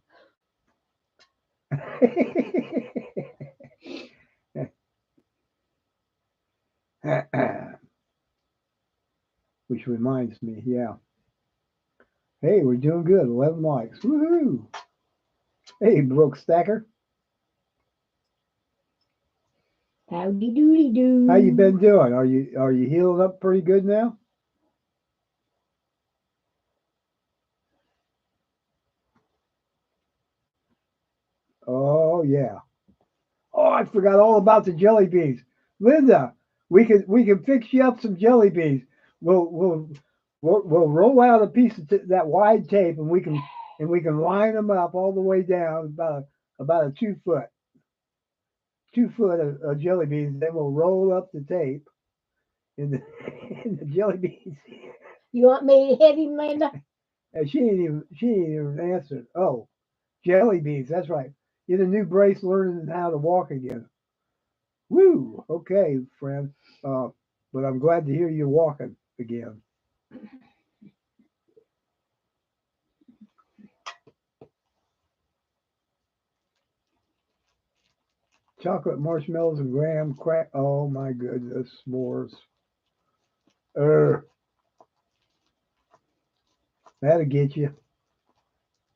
Which reminds me, yeah. Hey, we're doing good. 11 likes. Woohoo! Hey, Brooke Stacker. Howdy doody How you doo. been doing? Are you healing up pretty good now? Oh yeah. Oh, I forgot all about the jelly beans. Linda, we can fix you up some jelly beans. We'll we'll we'll roll out a piece of that wide tape, and we can line them up all the way down about a 2 foot of jelly beans. Then we'll roll up the tape in the in the jelly beans. You want me to hit him, Linda? And she ain't even answered. Oh, jelly beans. That's right. Get a new brace, learning how to walk again. Woo! Okay, friend. Uh, but I'm glad to hear you walking again. Chocolate marshmallows and graham crack. Oh my goodness, s'mores. Er, that'll get you.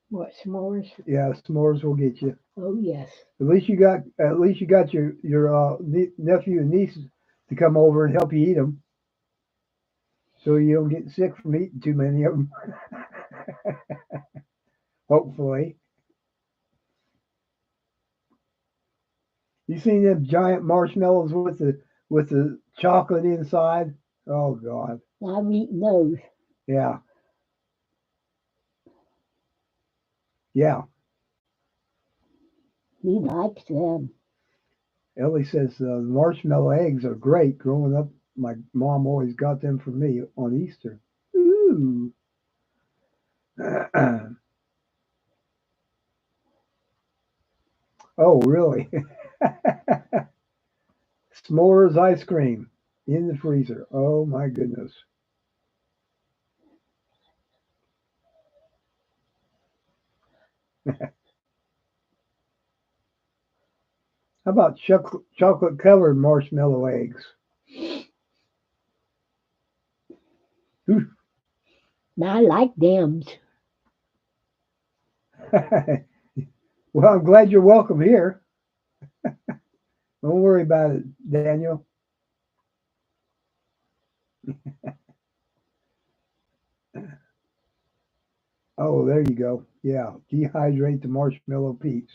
What, s'mores? Yeah, s'mores will get you. Oh, yes. At least you got your nephew and niece to come over and help you eat them, so you don't get sick from eating too many of them. Hopefully, you seen them giant marshmallows with the chocolate inside? Oh God, I've eaten those. yeah, yeah. He likes them. Ellie says marshmallow eggs are great. Growing up, my mom always got them for me on Easter. Ooh. Oh, really? S'mores ice cream in the freezer. Oh my goodness. How about chocolate covered marshmallow eggs? Ooh. I like them. Well, I'm glad you're welcome here. Don't worry about it, Daniel. Oh, there you go. Yeah, dehydrate the marshmallow peeps.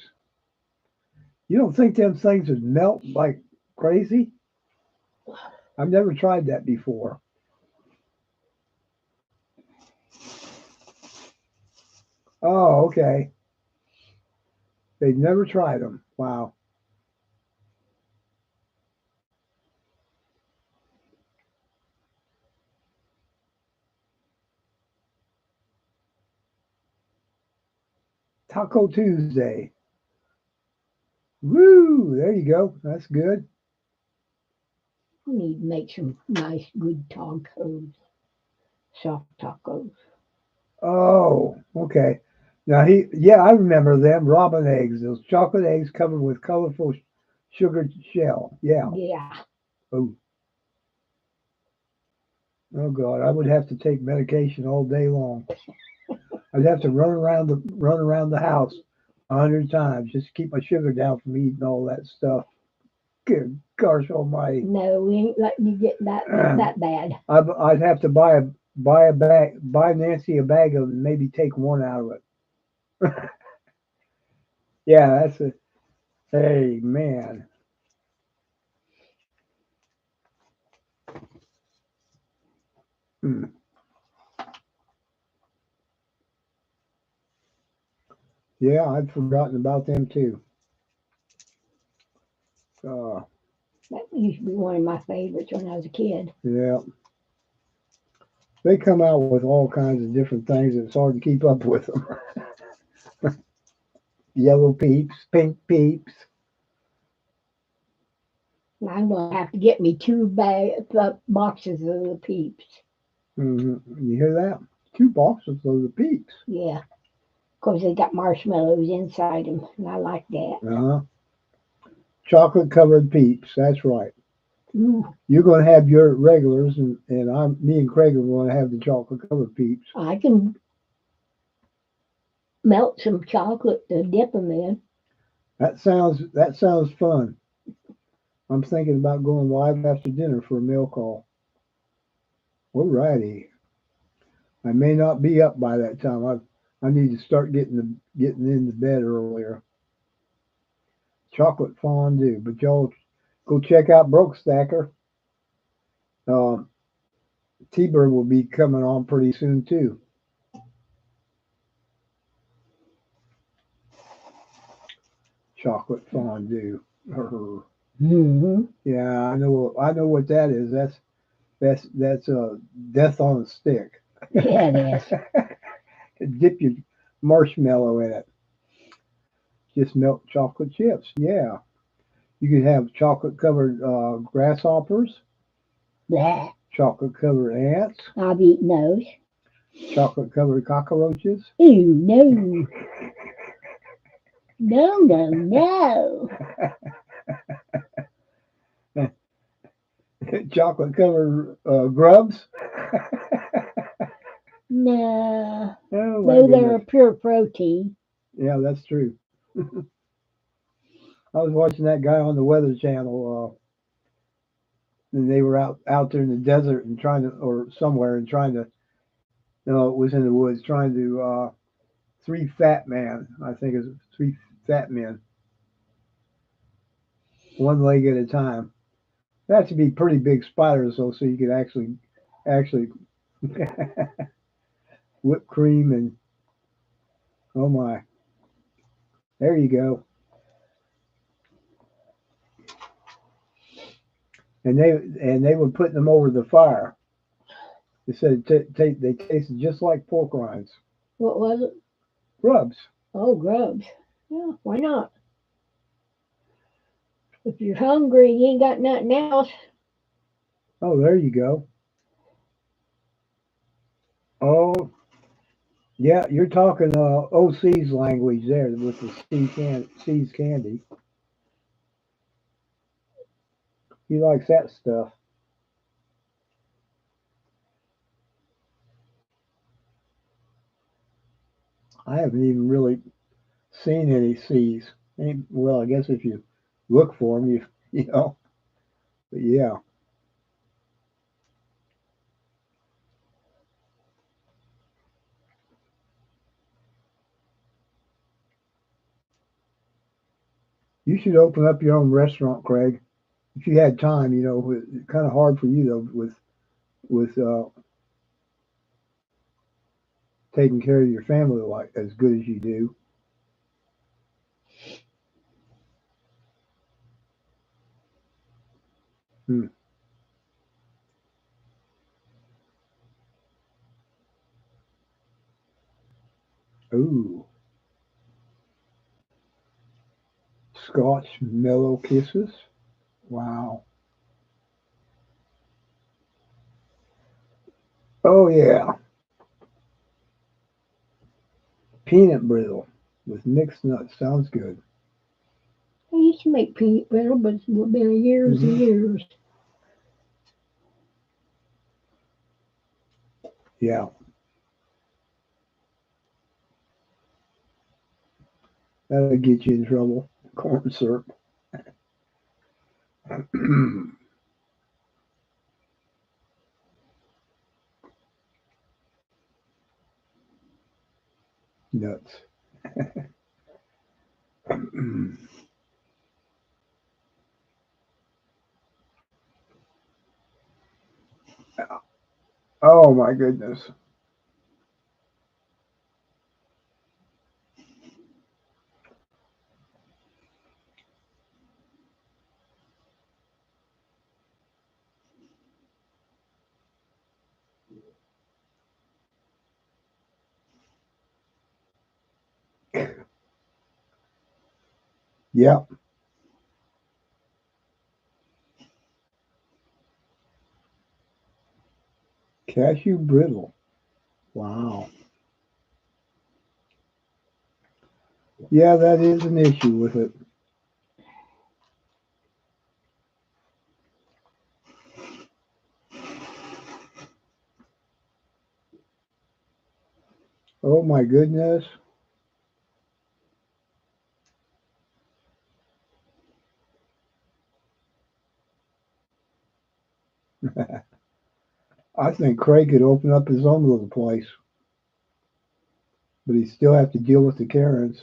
You don't think them things would melt like crazy? I've never tried that before. Oh, okay. They've never tried them. Wow. Taco Tuesday. Woo! There you go. That's good. We need to make some nice, good tacos, soft tacos. Oh, okay. Now yeah, I remember them robin eggs. Those chocolate eggs covered with colorful sugar shell. Yeah. Yeah, Oh, oh God, I would have to take medication all day long. I'd have to run around the house 100 times just to keep my sugar down from eating all that stuff. Good gosh almighty. no, we ain't letting you get that bad. I'd have to buy Nancy a bag of and maybe take one out of it. Yeah, that's a hey man. Hmm. Yeah, I'd forgotten about them too. Uh, That used to be one of my favorites when I was a kid. yeah, they come out with all kinds of different things. It's hard to keep up with them. Yellow peeps, pink peeps. I'm gonna have to get me boxes of the peeps. You hear that? 2 boxes of the peeps. Yeah, because they got marshmallows inside them, and I like that. Uh-huh. Chocolate covered peeps. That's right. Ooh, You're going to have your regulars, and me and Craig are going to have the chocolate covered peeps. I can melt some chocolate to dip them in. That sounds fun. I'm thinking about going live after dinner for a mail call. Alrighty. I may not be up by that time. I need to start getting into bed earlier. Chocolate fondue, but y'all go check out Broke Stacker. Uh, T-Bird will be coming on pretty soon too. Chocolate fondue. Mm-hmm. Yeah, I know. I know what that is. That's death on a stick. Yeah, it is. Dip your marshmallow in it. Just melt chocolate chips. Yeah, you could have chocolate covered grasshoppers, Blah. chocolate covered ants, I've eaten those. chocolate covered cockroaches, Ooh, no. No, no, no. chocolate covered grubs. No. Oh my Though they're goodness. a pure protein. Yeah, that's true. I was watching that guy on the Weather Channel, and they were out there in the desert and trying to, or somewhere, and trying to, it was in the woods, trying to three fat man. I think it's three fat men, one leg at a time. That had to be pretty big spiders though, so you could actually whip cream and oh my, there you go. And they were putting them over the fire. They said they tasted just like pork rinds. What was it? Grubs. Oh, grubs. Yeah, why not? If you're hungry and you ain't got nothing else. Oh, there you go. Oh, yeah, you're talking OC's language there with the C's candy. He likes that stuff. I haven't even really seen any C's. Well, I guess if you look for them, you know. But yeah, you should open up your own restaurant, Craig. If you had time, it's kind of hard for you though with taking care of your family like as good as you do. Hmm. Ooh, Scotch mellow kisses. Wow. Oh yeah, peanut brittle with mixed nuts sounds good. I used to make peanut brittle, but it's been years and Hmm. years. Yeah, that'll get you in trouble. Corn syrup. Nuts. Oh my goodness. Yep, cashew brittle. Wow. Yeah, that is an issue with it. Oh my goodness. I think Craig could open up his own little place, but he still have to deal with the Karens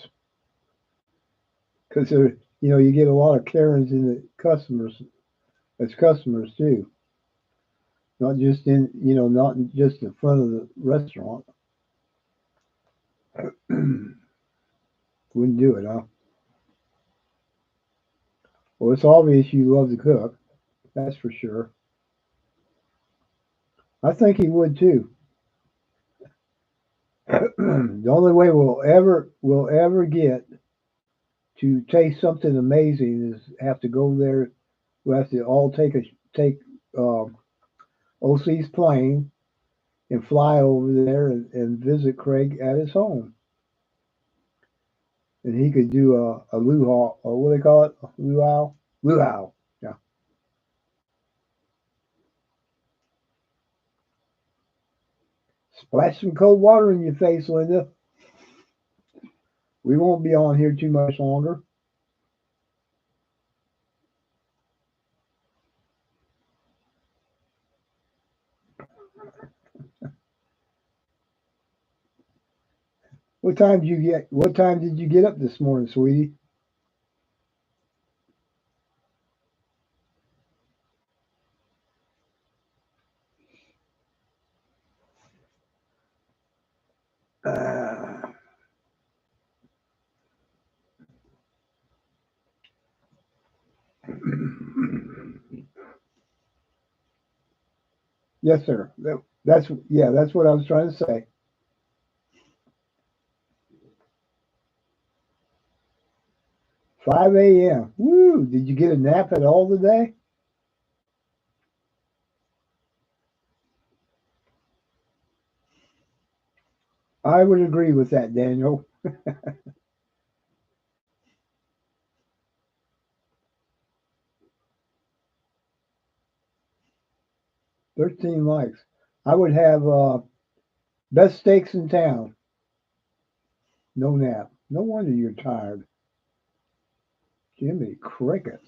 because you get a lot of Karens in the customers as customers too, not just not just in front of the restaurant. Wouldn't do it, huh? Well, it's obvious you love to cook. That's for sure. I think he would too. The only way we'll ever get to taste something amazing is have to go there. We have to all take um, OC's plane and fly over there and visit Craig at his home, and he could do a luau or what do they call it, luau. Yeah, splash some cold water in your face, Linda. We won't be on here too much longer. What time did you get up this morning, sweetie? Uh, yes, sir. That's what I was trying to say. 5 a.m. Woo! Did you get a nap at all today? I would agree with that, Daniel. 13 likes. I would have best steaks in town. No nap. No wonder you're tired. Jimmy Crickets.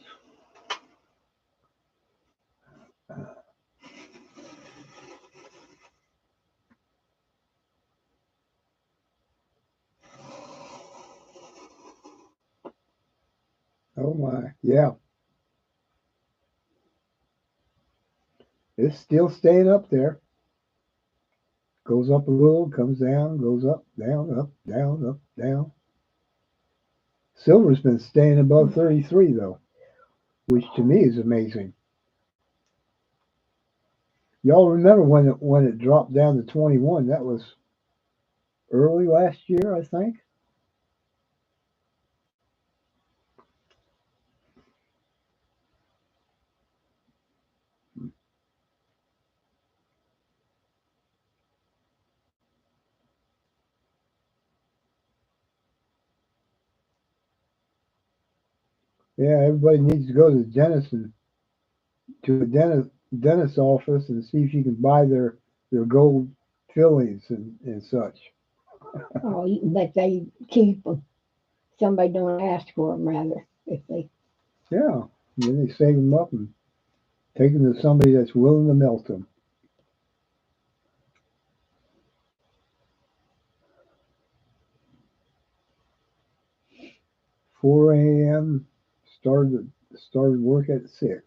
Oh my, yeah. It's still staying up there. Goes up a little, comes down, goes up, down, up, down, up, down. Silver's been staying above 33 though, which to me is amazing. Y'all remember when it dropped down to 21? That was early last year, I think. Yeah, everybody needs to go to the dentist and to a dentist office and see if you can buy their gold fillings and such. Oh, you can bet they keep them. Somebody don't ask for them, rather, if they. Yeah, and then they save them up and take them to somebody that's willing to melt them. 4 a.m. started work at 6.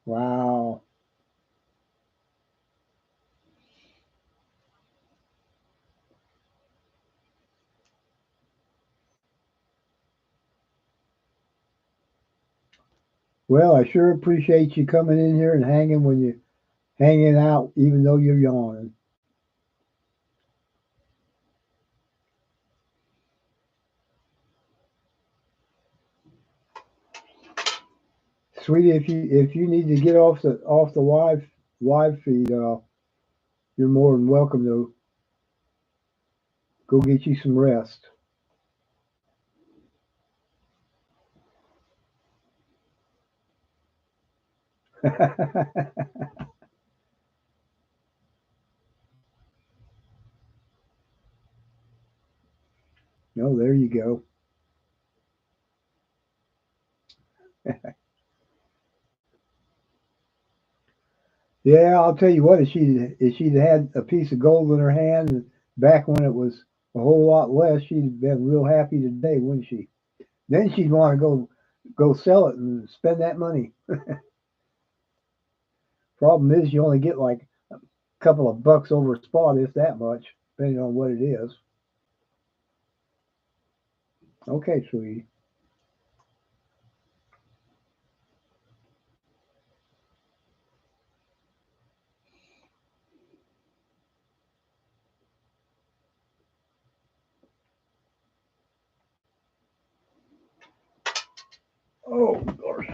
Wow. Well, I sure appreciate you coming in here and hanging out, even though you're yawning. Sweetie, if you need to get off the live feed, you're more than welcome to go get you some rest. No, there you go. Yeah, I'll tell you what, if she'd had a piece of gold in her hand back when it was a whole lot less, she'd have been real happy today, wouldn't she? Then she'd want to go sell it and spend that money. Problem is, you only get like a couple of bucks over spot, if that much, depending on what it is. Okay, sweetie. Oh, gosh.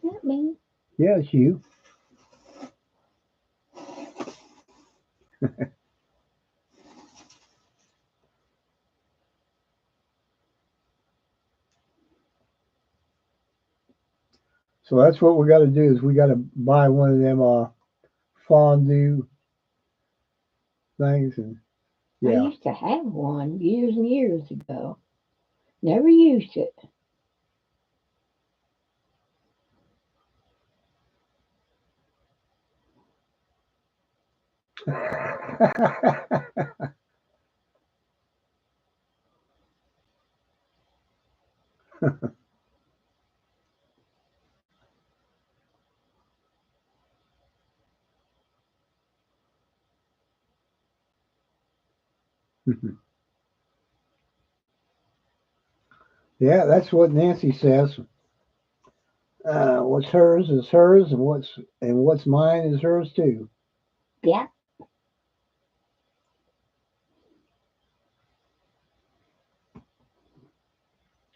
Not me. Yeah, it's you. So that's what we got to do is we got to buy one of them fondue things and I yeah. used to have one years and years ago. Never used it. Yeah, that's what Nancy says. What's hers is hers, and what's mine is hers too. Yeah.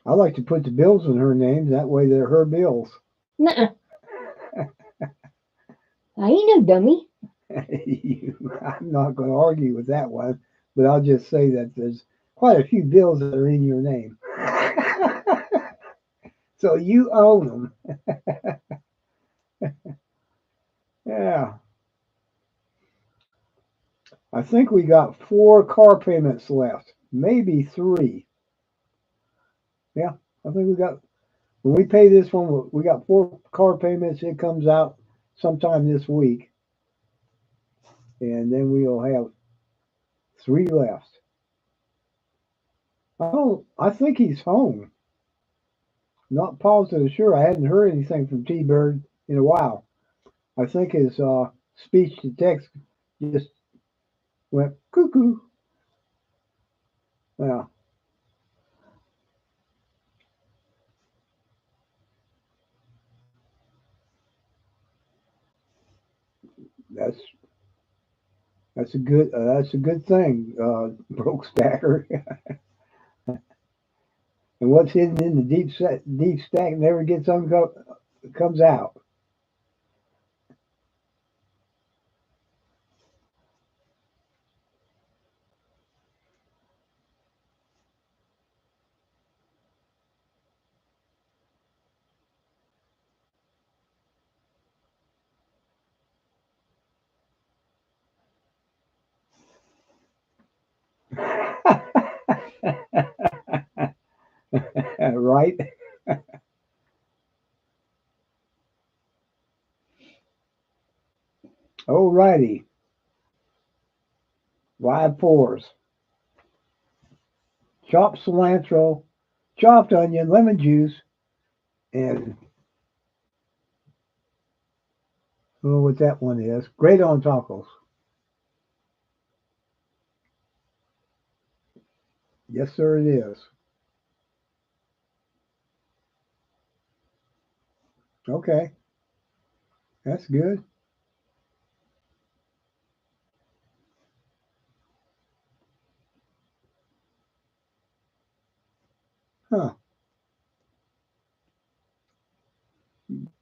I like to put the bills in her name. That way, they're her bills. Nuh-uh. I ain't no dummy. I'm not going to argue with that one, but I'll just say that there's quite a few bills that are in your name, so you own them. Yeah. I think we got 4 car payments left, maybe 3. Yeah, I think we got. When we pay this one, we got 4 car payments. It comes out sometime this week, and then we'll have 3 left. I think he's home. Not positive, sure. I hadn't heard anything from T-Bird in a while. I think his speech to text just went cuckoo. Yeah, that's that's a good thing, broke stacker. And what's hidden in the deep stack never gets comes out. Right? Alrighty. Live pours. Chopped cilantro, chopped onion, lemon juice, and I don't know what that one is. Great on tacos. Yes, sir, it is. Okay, that's good. Huh.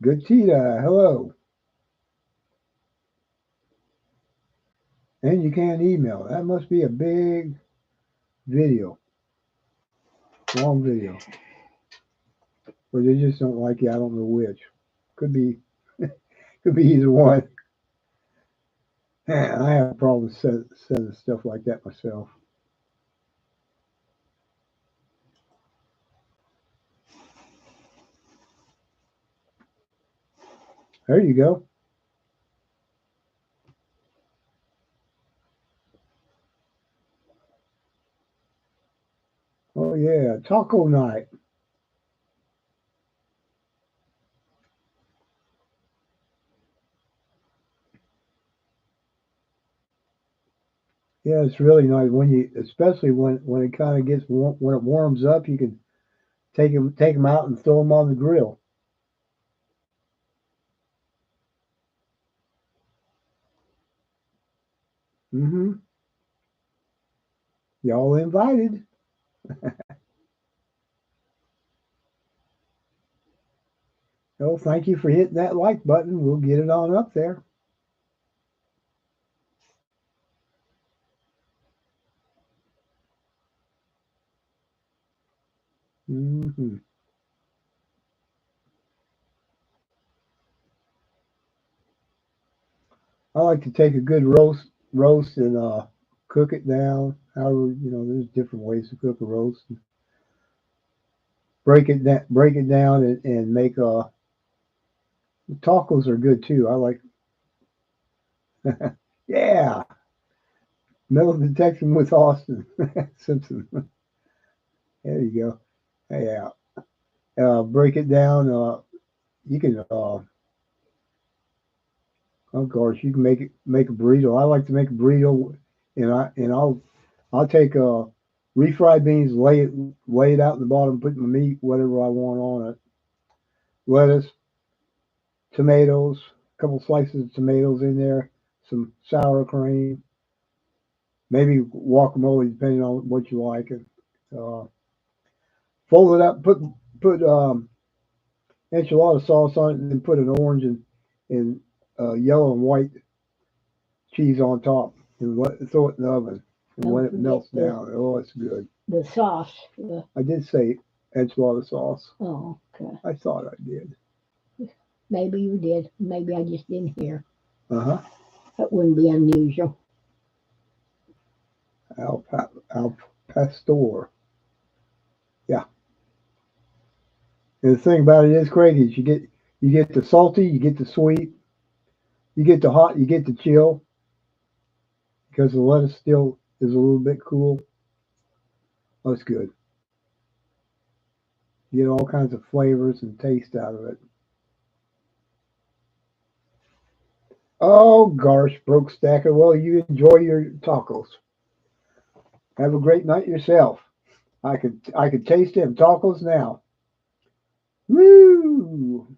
Good Tita. Hello. And you can't email. That must be a big video, long video. Or they just don't like you. I don't know which. Could be could be either one. Man, I have problems sending stuff like that myself. There you go. Oh yeah, taco night. Yeah, it's really nice when you, especially when it kind of gets when it warms up. You can take them out and throw them on the grill. Mm-hmm. Y'all invited. Oh, thank you for hitting that like button. We'll get it on up there. Mm-hmm. I like to take a good roast and cook it down. However, there's different ways to cook a roast. Break it down and make tacos are good too. I like yeah, metal detection with Austin Simpson. There you go. Yeah, break it down. You can of course you can make a burrito. I like to make a burrito, and I'll take refried beans, lay it out in the bottom, put my meat, whatever I want on it, lettuce, tomatoes, a couple slices of tomatoes in there, some sour cream, maybe guacamole, depending on what you like. And uh, fold it up, put enchilada sauce on it, and then put an orange and yellow and white cheese on top, and throw it in the oven. And when Don't it forget melts down, oh, it's good. the sauce. I did say enchilada sauce. Oh, okay. I thought I did. Maybe you did. Maybe I just didn't hear. Uh huh. That wouldn't be unusual. Al Pastor. Yeah. And the thing about it is, Craig, is you get the salty, you get the sweet, you get the hot, you get the chill because the lettuce still is a little bit cool. That's good. You get all kinds of flavors and taste out of it. Oh gosh, broke stacker. Well, you enjoy your tacos. Have a great night yourself. I could taste them tacos now. Woo!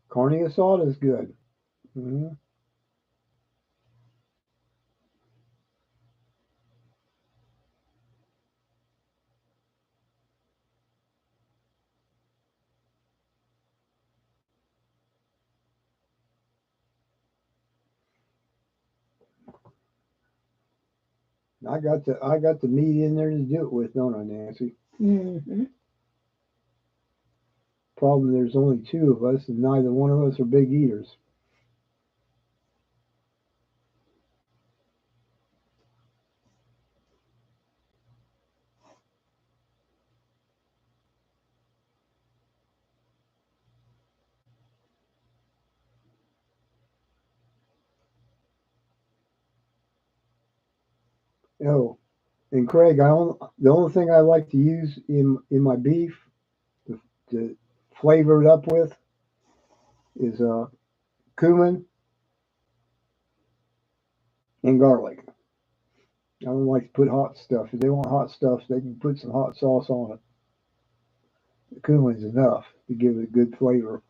Carne asada is good. Hmm. I got the meat in there to do it with, don't I, Nancy? Mm-hmm. Problem there's only two of us, and neither one of us are big eaters. Oh, and Craig, the only thing I like to use in my beef to flavor it up with is cumin and garlic. I don't like to put hot stuff. If they want hot stuff, they can put some hot sauce on it. The cumin's enough to give it a good flavor.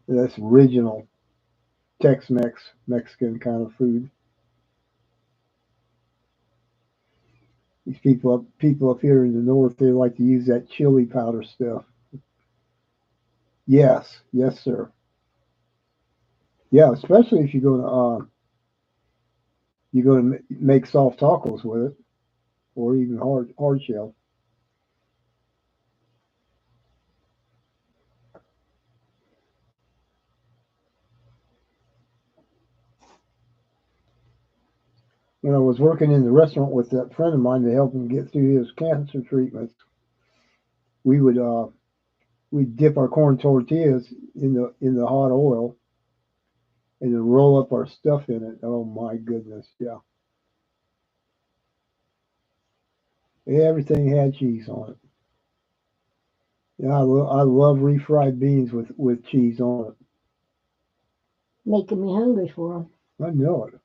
That's original Tex-Mex Mexican kind of food. These people up here in the north, they like to use that chili powder stuff. Yes, yes, sir. Yeah, especially if you're going to make soft tacos with it, or even hard shell. When I was working in the restaurant with that friend of mine to help him get through his cancer treatments, we would we'd dip our corn tortillas in the hot oil and then roll up our stuff in it. Oh my goodness, yeah. Everything had cheese on it. Yeah, I love refried beans with cheese on Making me hungry for them. it. I know it.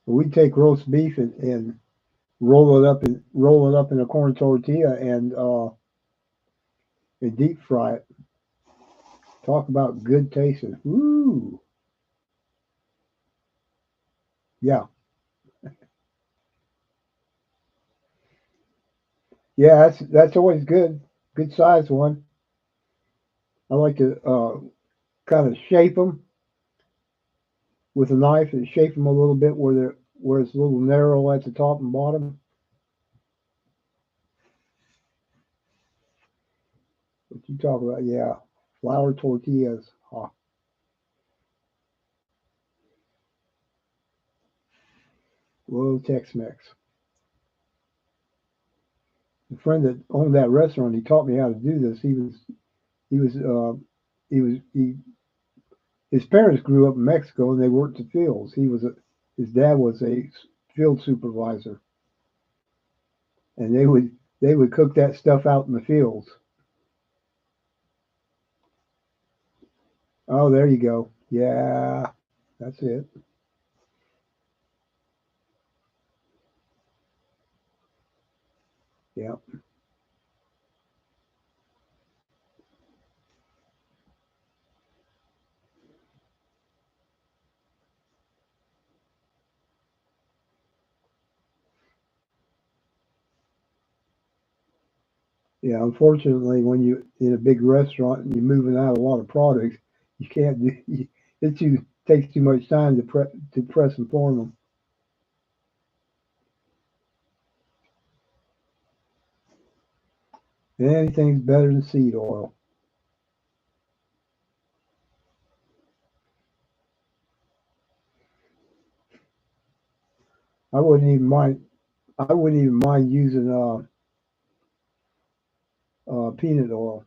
We'd take roast beef and roll it up in a corn tortilla and deep fry it. Talk about good tasting. Woo! Yeah, yeah. That's always good. Good size one. I like to kind of shape them with a knife and shape them a little bit where it's a little narrow at the top and bottom. What you talk about? Yeah, flour tortillas. Ah, whoa, Tex-Mex. The friend that owned that restaurant, he taught me how to do this. He was he was he his parents grew up in Mexico and they worked the fields. His dad was a field supervisor, and they would cook that stuff out in the fields. Oh, there you go. Yeah, that's it. Yeah, yeah. Unfortunately, when you in a big restaurant and you're moving out a lot of products, you can't do. It too takes too much time to press and form them. And anything's better than seed oil. I wouldn't even mind. I wouldn't even mind using peanut oil.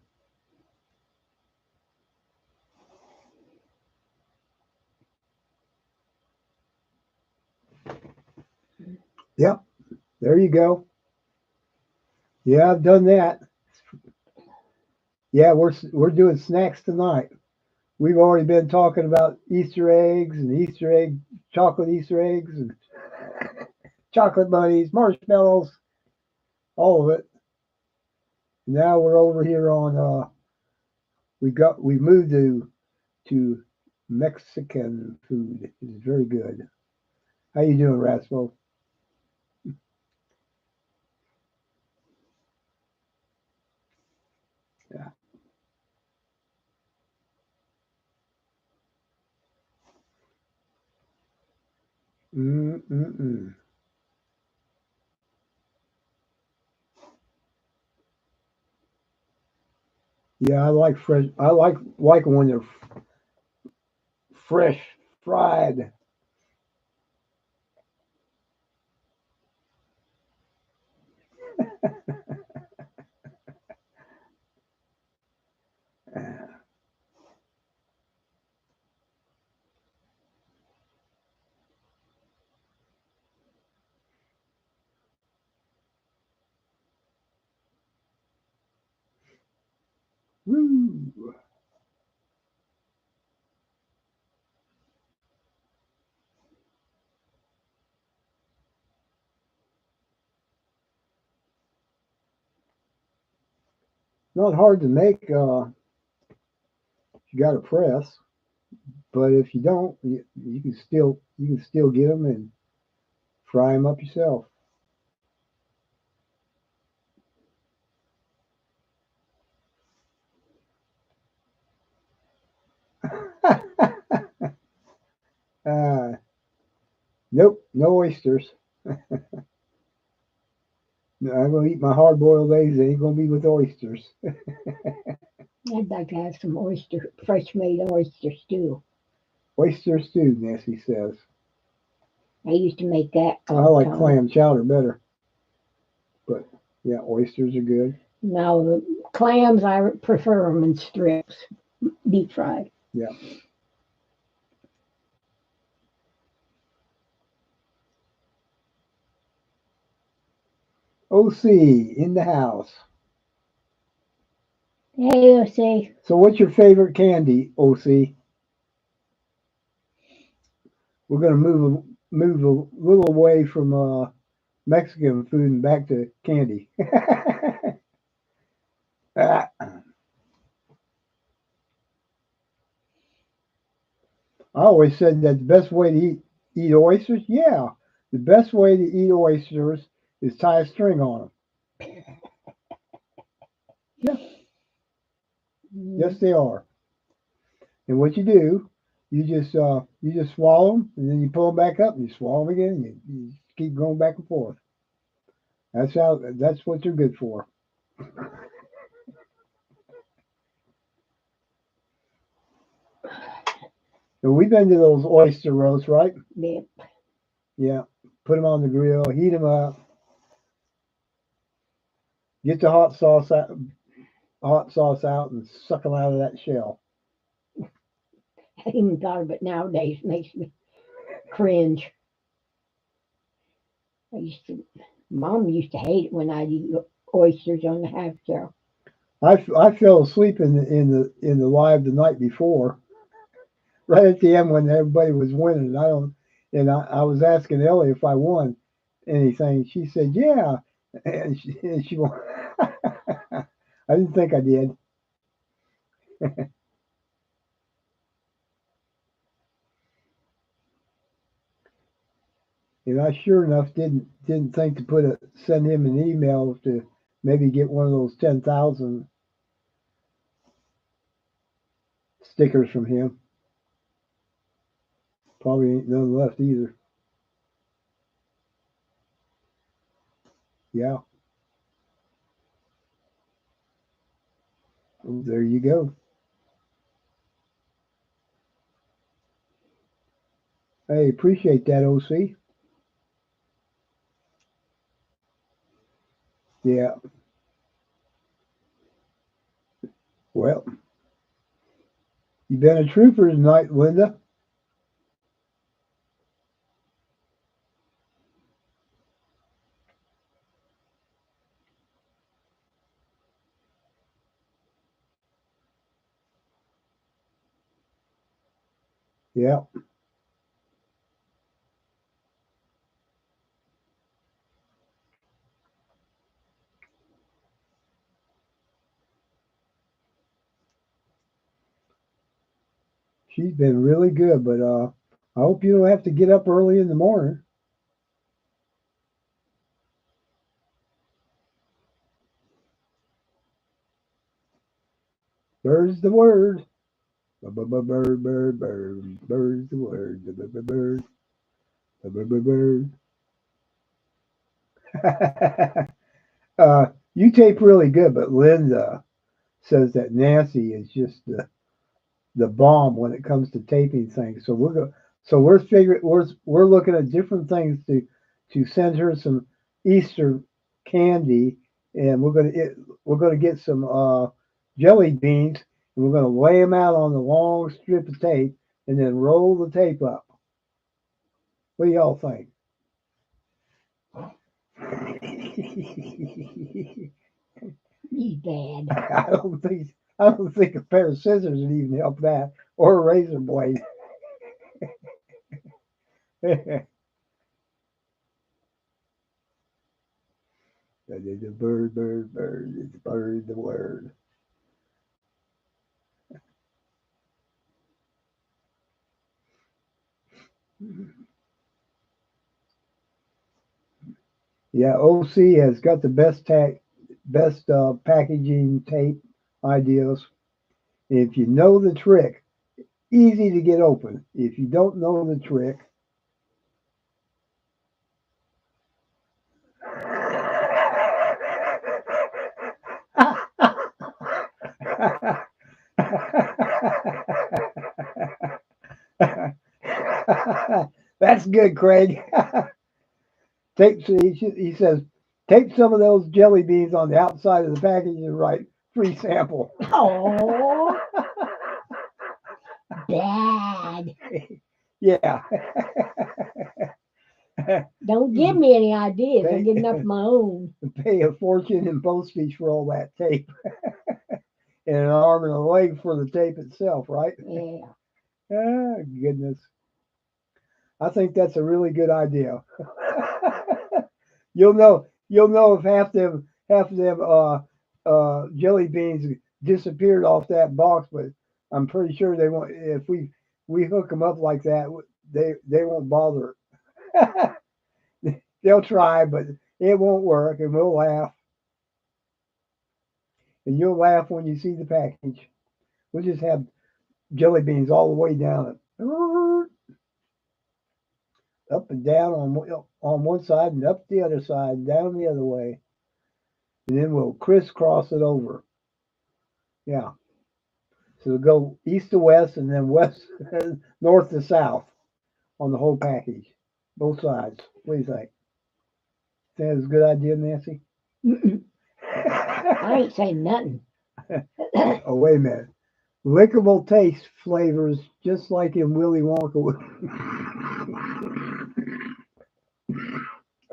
Yep, there you go. Yeah, I've done that. Yeah, we're doing snacks tonight. We've already been talking about Easter eggs and Easter egg chocolate Easter eggs and chocolate bunnies, marshmallows, all of it. Now we're over here on we moved to Mexican food. It's very good. How you doing, Raspo? Yeah. Mm-mm-mm. Yeah, I like fresh. I like when they're fresh fried. Woo. Not hard to make. You got to press, but if you don't, you can still get them and fry them up yourself. uh, nope, no oysters. No, I'm gonna eat my hard boiled eggs. They ain't gonna be with oysters. I'd like to have some oyster, fresh made oyster stew. Oyster stew, Nancy says. I used to make that I all the like time. clam chowder better, but yeah, oysters are good. Now the clams, I prefer them in strips, deep fried. Yeah. OC in the house. Hey, let's see. So, what's your favorite candy, OC? We're gonna move a little away from Mexican food and back to candy. I always said that the best way to eat oysters, yeah, the best way to eat oysters is tie a string on them. Yeah, yes, Mm, they are. And what you just swallow them, and then you pull them back up, and you swallow them again, and you keep going back and forth. That's what they're good for. So we've been to those oyster roasts, right? yeah. Yeah. Put them on the grill, heat them up, get the hot sauce out, and suck them out of that shell. I even thought of it nowadays. Makes me cringe. I used to, Mom used to hate it when I'd eat oysters on the half shell. I fell asleep in the live the night before, right at the end when everybody was winning. I was asking Ellie if I won anything. She said, "Yeah," and she won. I didn't think I did. And I sure enough didn't think to send him an email to maybe get one of those 10,000 stickers from him. Probably ain't none left either. Yeah, well, there you go. Hey, appreciate that, OC. Yeah. Well, you've been a trooper tonight, Linda. Yeah. She's been really good, but I hope you don't have to get up early in the morning. Bird's the word. Bird, bird, bird. Bird's the word. Bird, bird, bird. You tape really good, but Linda says that Nancy is just the bomb when it comes to taping things. So we're looking at different things to send her some Easter candy, and we're gonna get some jelly beans, and we're gonna lay them out on the long strip of tape, and then roll the tape up. What do y'all think? He's bad. I don't think a pair of scissors would even help that, or a razor blade. That is a bird, bird, bird. It's bird the word. Yeah, OC has got the best packaging tape ideas. If you know the trick, easy to get open. If you don't know the trick, that's good, Craig. He says, tape some of those jelly beans on the outside of the package and write free sample. Oh, bad. Yeah. Don't give me any ideas. I get enough of my own. Pay a fortune in postage for all that tape and an arm and a leg for the tape itself, right? Yeah. Ah, goodness. I think that's a really good idea. You'll know if half of them jelly beans disappeared off that box, but I'm pretty sure they won't. If we hook them up like that, they won't bother. They'll try, but it won't work, and we'll laugh. And you'll laugh when you see the package. We'll just have jelly beans all the way down it, up and down on one side and up the other side, down the other way, and then we'll crisscross it over. Yeah. So we'll go east to west and then west north to south on the whole package, both sides. What do you think? Think that's a good idea, Nancy? I ain't saying nothing. Oh, wait a minute. Lickable taste flavors, just like in Willy Wonka.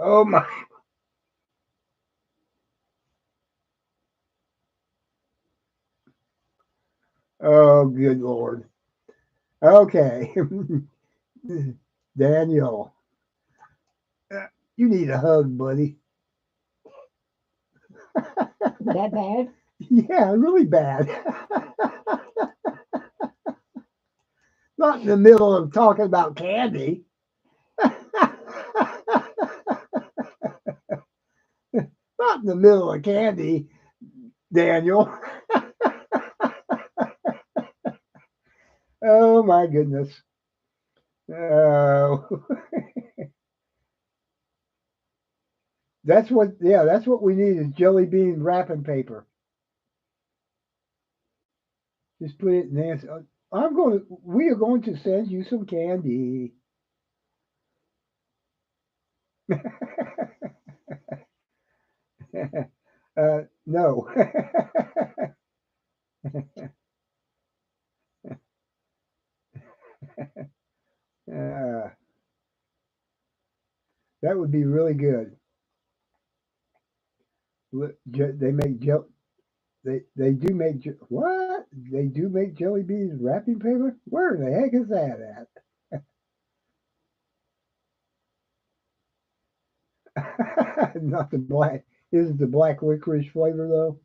Oh my! Oh, good lord. Okay, Daniel, you need a hug, buddy. That bad? Yeah, really bad. Not in the middle of talking about candy. Not in the middle of candy, Daniel. Oh my goodness. Oh, that's what we need is jelly bean wrapping paper. Just put it in there. We are going to send you some candy. No. uh, that would be really good. They make they do make what? They do make jelly beans wrapping paper? Where the heck is that at? Not the black. Is the black licorice flavor though?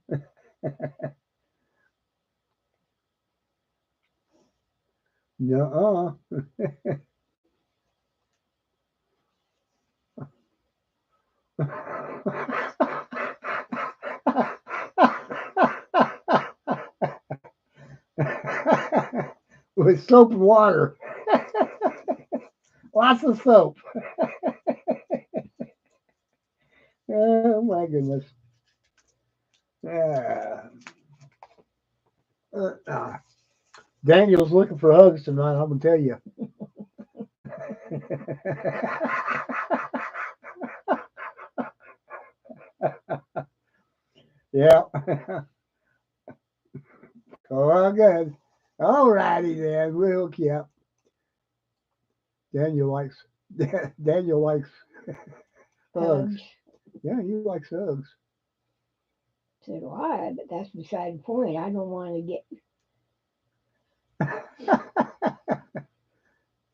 No. With soap and water. Lots of soap. Oh my goodness. Uh, uh, Daniel's looking for hugs tonight, I'm gonna tell you. Yeah. Oh, good. All righty then. We'll hook you up. Daniel likes Daniel likes hugs. Hugs. Yeah, he likes hugs. So do I, but that's beside the point. I don't want to get.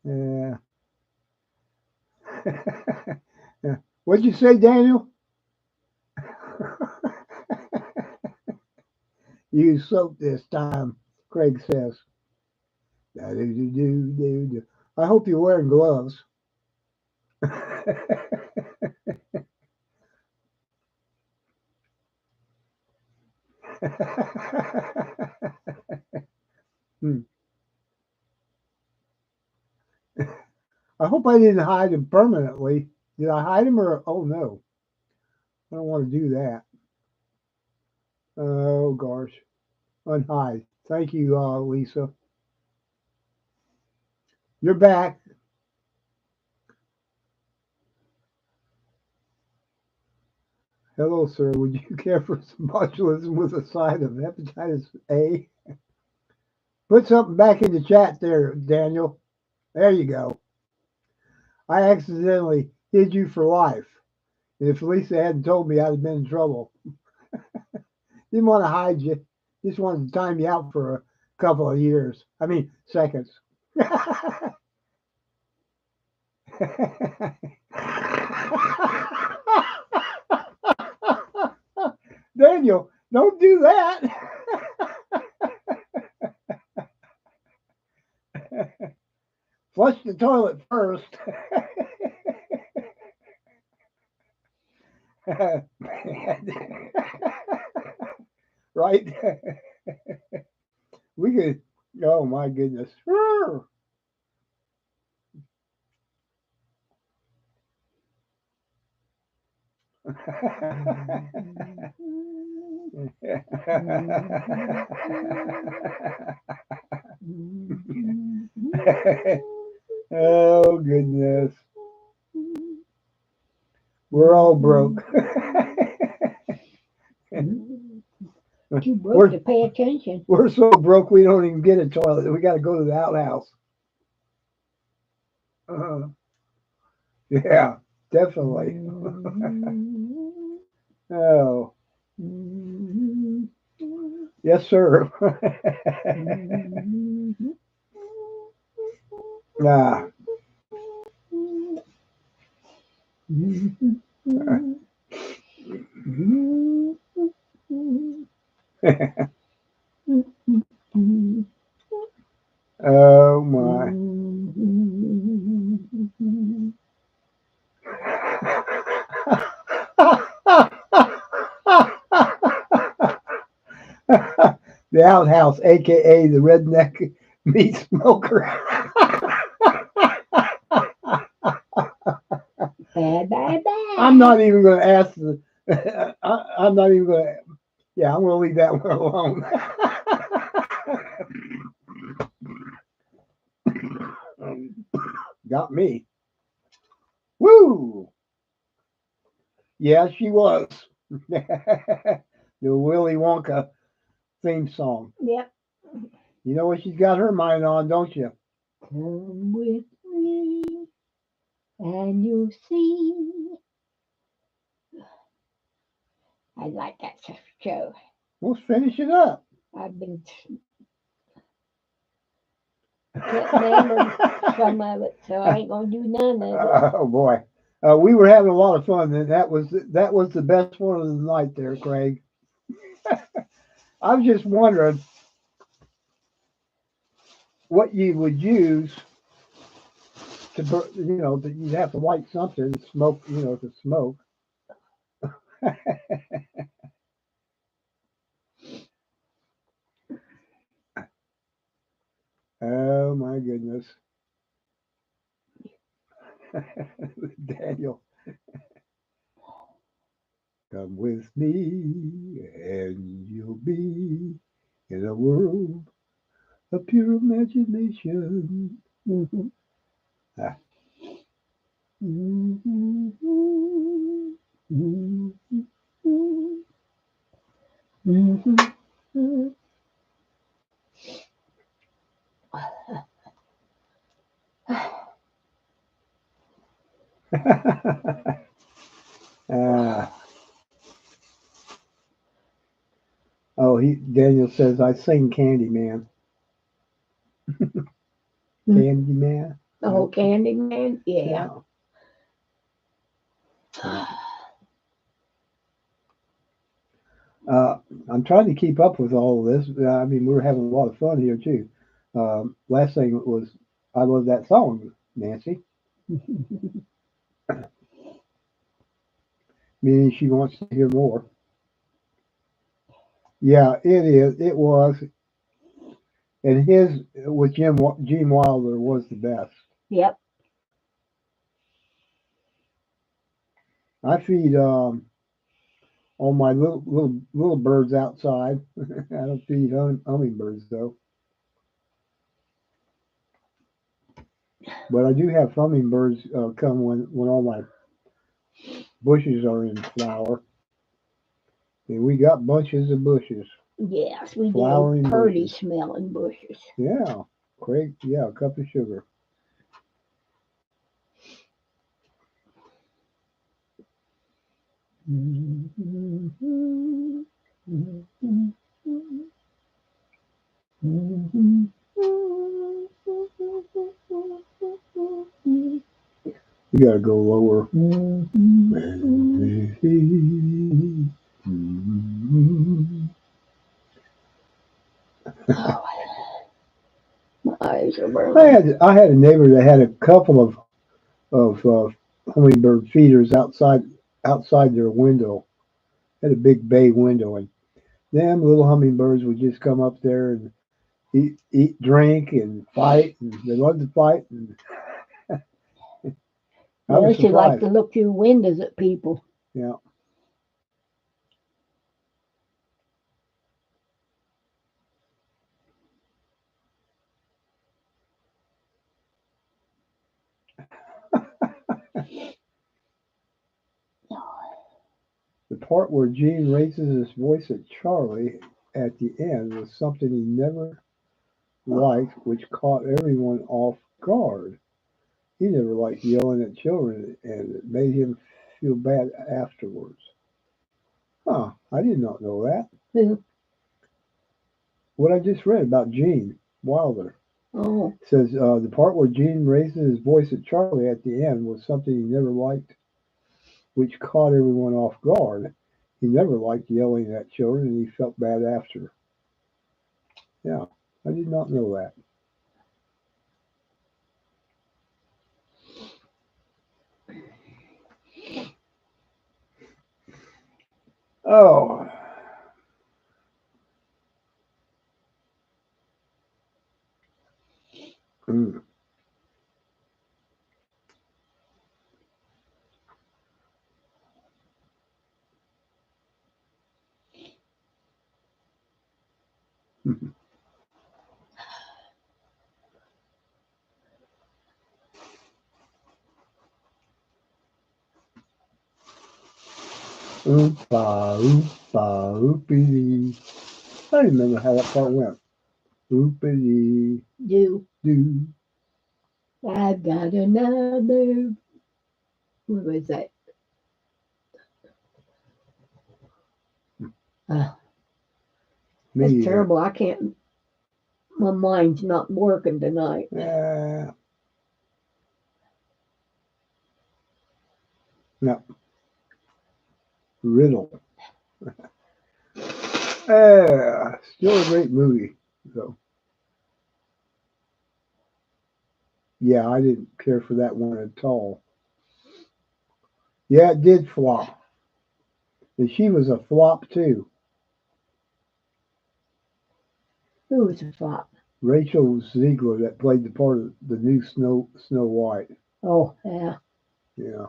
Yeah. Yeah. What'd you say, Daniel? Use soap this time, Craig says. Do. I hope you're wearing gloves. Hmm. I hope I didn't hide him permanently. Did I hide him or? Oh no, I don't want to do that. Oh gosh, unhide. Thank you, Lisa. You're back. Hello, sir. Would you care for some botulism with a side of hepatitis A? Put something back in the chat there, Daniel. There you go. I accidentally hid you for life. And if Lisa hadn't told me, I'd have been in trouble. Didn't want to hide you. Just wanted to time you out for a couple of years. I mean, seconds. Daniel, don't do that. Flush the toilet first. Right? We could, oh my goodness. Oh goodness. We're all broke. Too broke to pay attention. We're so broke we don't even get a toilet. We got to go to the outhouse. Yeah, definitely. Oh, yes, sir. Ah. Oh my. The outhouse, aka the redneck meat smoker. Bad. I'm not even going to ask the. I'm not even going to. Yeah, I'm going to leave that one alone. Got me. Woo! Yeah, she was. The Willy Wonka theme song. Yep. You know what she's got her mind on, don't you? Come with me and you'll see. I like that show. Let's finish it up. I've been can't remember some of it, so I ain't gonna do none of it. Oh boy, we were having a lot of fun, and that was the best one of the night there, Craig. I was just wondering what you would use to that you'd have to light something, smoke, to smoke. Oh my goodness, Daniel, come with me, and you'll be in a world of pure imagination. Mhm. Ah. Mhm. Mhm. Mhm. Ah. Oh, Daniel says I sing Candyman. Candyman. Oh, Candyman, yeah. Yeah. Uh, I'm trying to keep up with all of this. I mean, we're having a lot of fun here too. Last thing was, I love that song, Nancy. Meaning she wants to hear more. Yeah, it is. It was, and his with Gene Wilder was the best. Yep. I feed all my little birds outside. I don't feed hummingbirds though, but I do have hummingbirds come when all my bushes are in flower. And we got bunches of bushes, Yes, we flowering did. Purdy bushes. smelling bushes. Yeah, Craig. Yeah, a cup of sugar. You gotta go lower. Oh, my eyes are I burning. had I had a neighbor that had a couple of hummingbird feeders outside their window. Had a big bay window, and them little hummingbirds would just come up there and eat, drink, and fight. And they loved to fight. And I was Those who like surprised. to look through windows at people. Yeah. The part where Gene raises his voice at Charlie at the end was something he never liked, which caught everyone off guard. He never liked yelling at children, and it made him feel bad afterwards. Huh, I did not know that. Who? What I just read about Gene Wilder Oh, says the part where Gene raises his voice at Charlie at the end was something he never liked, which caught everyone off guard. He never liked yelling at children, and he felt bad after. Yeah, I did not know that. Oh. Mm. Oompa, oompa, oopity. I don't remember how that part went. Oopity Do doo. I've got another? What was that? Uh, Me that's either. terrible. I can't. My mind's not working tonight. No. Riddle. Still a great movie. So yeah, I didn't care for that one at all. Yeah, it did flop. And she was a flop too. Who was the flop? Rachel Ziegler that played the part of the new Snow White. Oh, yeah. Yeah.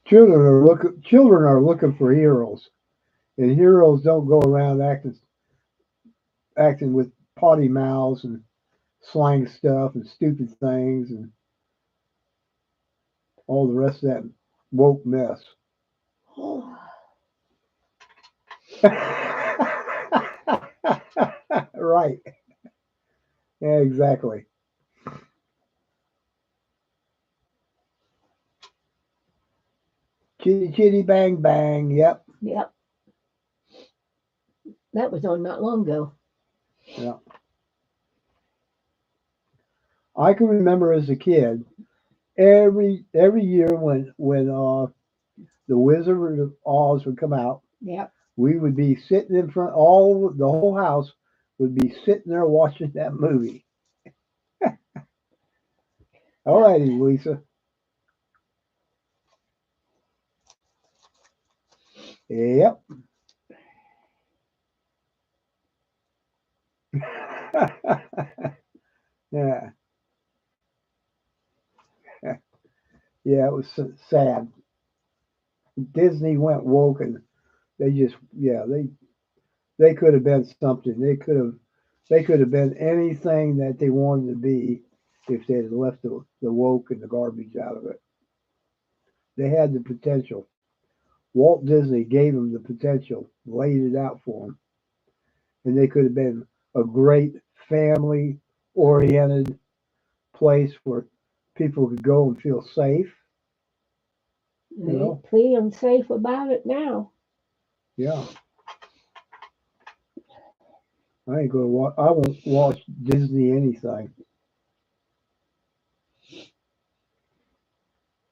Children are looking for heroes. And heroes don't go around acting with potty mouths and slang stuff and stupid things and all the rest of that woke mess. Right. Yeah, exactly. Chitty chitty bang bang. Yep. Yep. That was on not long ago. Yeah. I can remember as a kid every year when the Wizard of Oz would come out, Yep. we would be sitting in front. All the whole house would be sitting there watching that movie. All righty, Lisa. Yep. Yeah. Yeah, it was sad. Disney went woke and they just yeah they could have been something. They could have been anything that they wanted to be if they had left the woke and the garbage out of it. They had the potential. Walt Disney gave them the potential, laid it out for them, and they could have been a great family oriented place where people could go and feel safe. You They know, ain't feeling safe about it now. yeah. I ain't gonna watch. I won't watch Disney anything.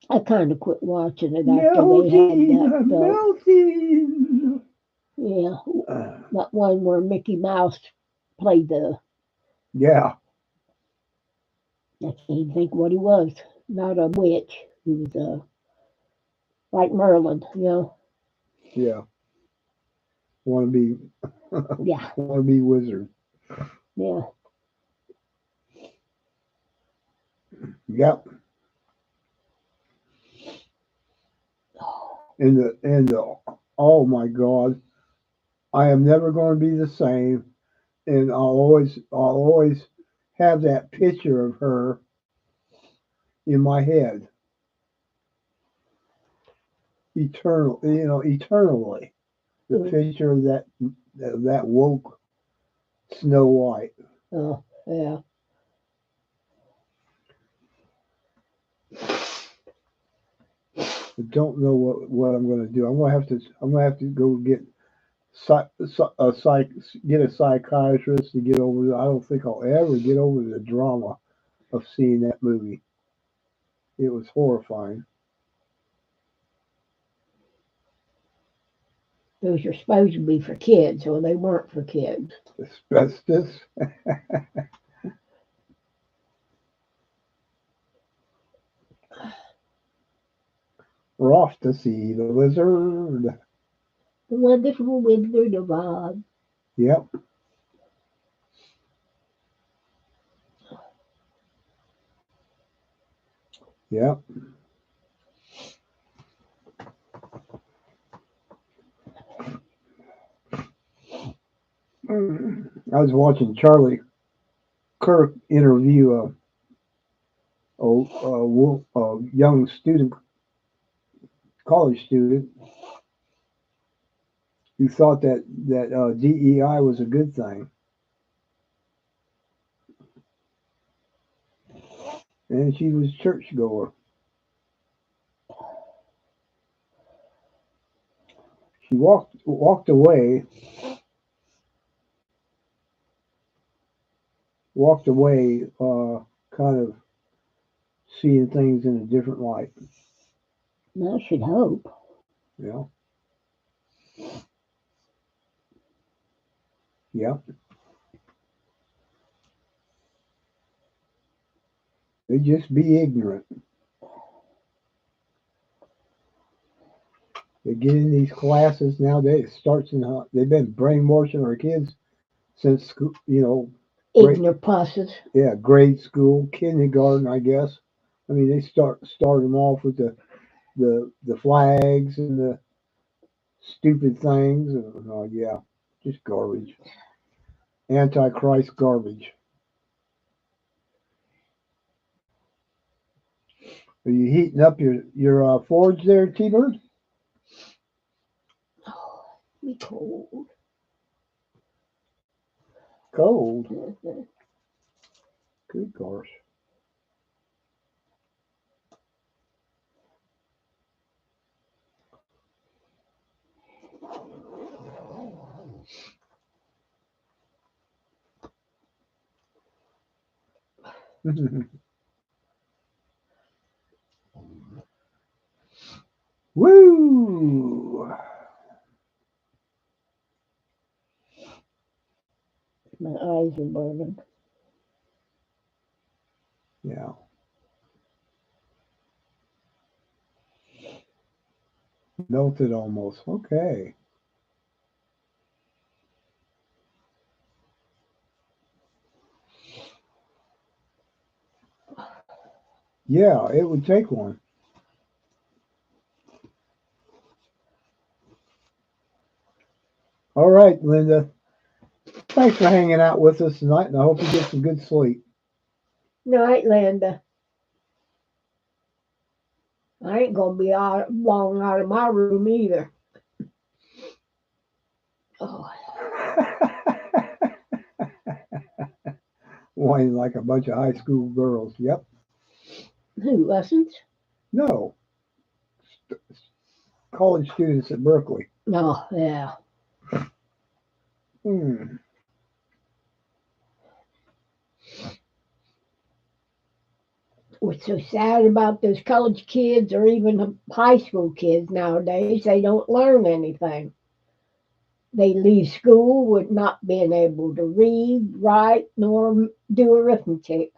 I kind of quit watching it after they had Melting, that. I'm melting. Yeah, Uh, that one where Mickey Mouse played the. yeah, I can't even think what he was. Not a witch. He was like Merlin. yeah. Want to be, Yeah, want to be wizard. yeah. Yep. And the oh my God, I am never going to be the same. And I'll always have that picture of her in my head, eternally. The Mm. picture of that woke Snow White. Oh, yeah. I don't know what I'm going to do. I'm going to have to go get a psychiatrist to get over it. I don't think I'll ever get over the drama of seeing that movie. It was horrifying. Those are supposed to be for kids, or they weren't for kids. Asbestos. We're off to see the lizard. The Wonderful Wizard of Oz. Yep. Yep. I was watching Charlie Kirk interview a young student college student who thought that DEI was a good thing, and she was churchgoer. She walked away, kind of seeing things in a different light. I should hope. Yeah, yeah. They just be ignorant. They get in these classes nowadays. It starts in they've been brainwashing our kids since school, grade Ignorpusses. yeah grade school, kindergarten, I guess. I mean, they start them off with the flags and the stupid things. And, oh yeah, just garbage. Antichrist garbage. Are you heating up your forge there, T-Bird? Oh, be cold. Cold. Good gosh. Woo! My eyes are burning. Yeah. Melted almost. Okay. Yeah, it would take one. All right, Linda. Thanks for hanging out with us tonight, and I hope you get some good sleep. Night, Linda. I ain't gonna be out long out of my room either. Oh, Whining like a bunch of high school girls. Yep. who lessons? No, college students at Berkeley. Oh, yeah. Hmm. What's so sad about those college kids or even high school kids nowadays, they don't learn anything. They leave school with not being able to read, write, nor do arithmetic.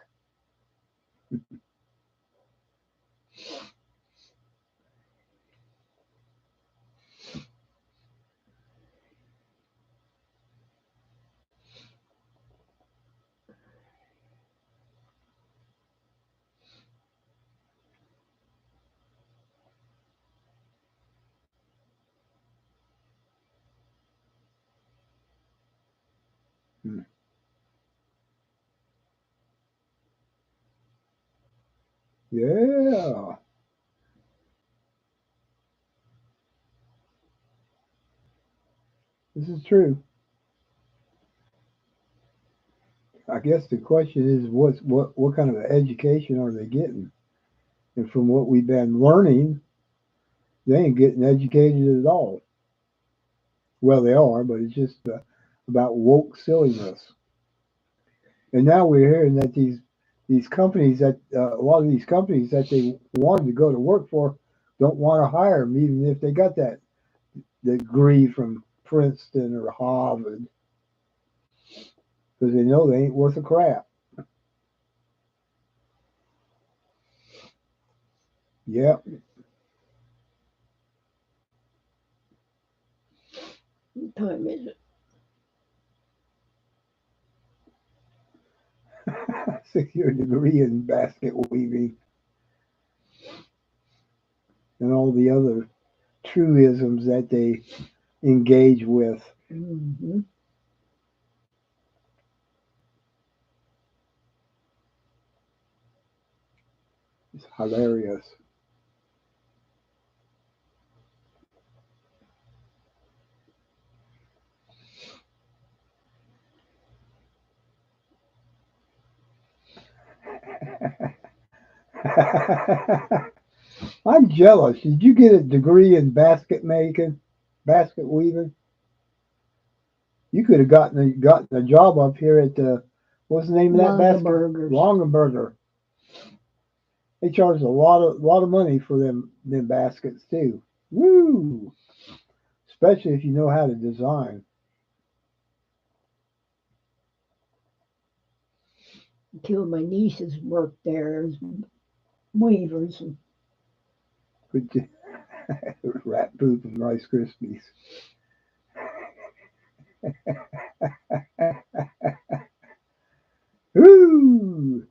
Hmm. Yeah, this is true. I guess the question is, what kind of education are they getting? And from what we've been learning, they ain't getting educated at all. Well, they are, but it's just about woke silliness. And now we're hearing that these companies that a lot of these companies that they wanted to go to work for don't want to hire them, even if they got that degree from Princeton or Harvard, because they know they ain't worth a crap. Yeah, What time is it? 6 year degree in basket weaving and all the other truisms that they engage with. Mm-hmm. It's hilarious. I'm jealous. Did you get a degree in basket making, basket weaving? You could have gotten a job up here at the what's the name of that basket? Longabergers. Longaberger. They charge a lot of money for them baskets too. Woo! Especially if you know how to design. Two of my nieces worked there as weavers. But rat poop and Rice Krispies. Woo!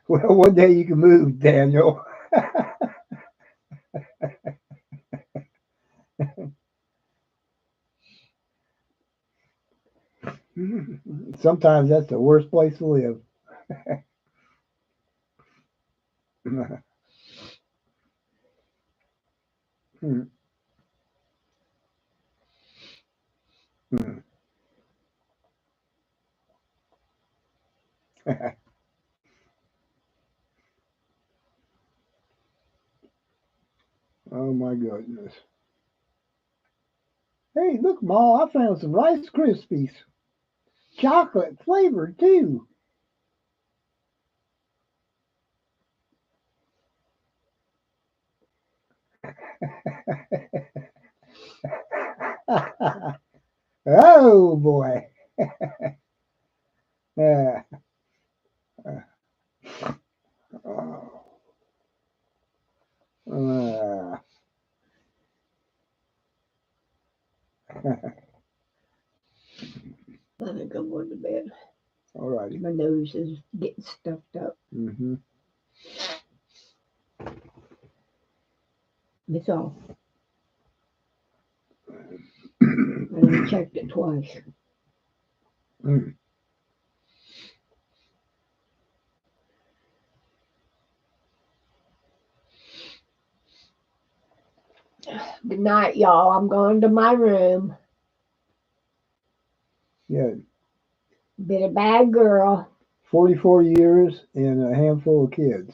Well, one day you can move, Daniel. Sometimes that's the worst place to live. Oh my goodness. Hey, look, Ma, I found some Rice Krispies. Chocolate flavored too. Oh boy. Yeah. Oh. I think I'm going to bed. All righty. My nose is getting stuffed up. Mm-hmm. That's all. I only checked it twice. Mm. Good night, y'all. I'm going to my room. Yeah. Been a bad girl. 44 years and a handful of kids.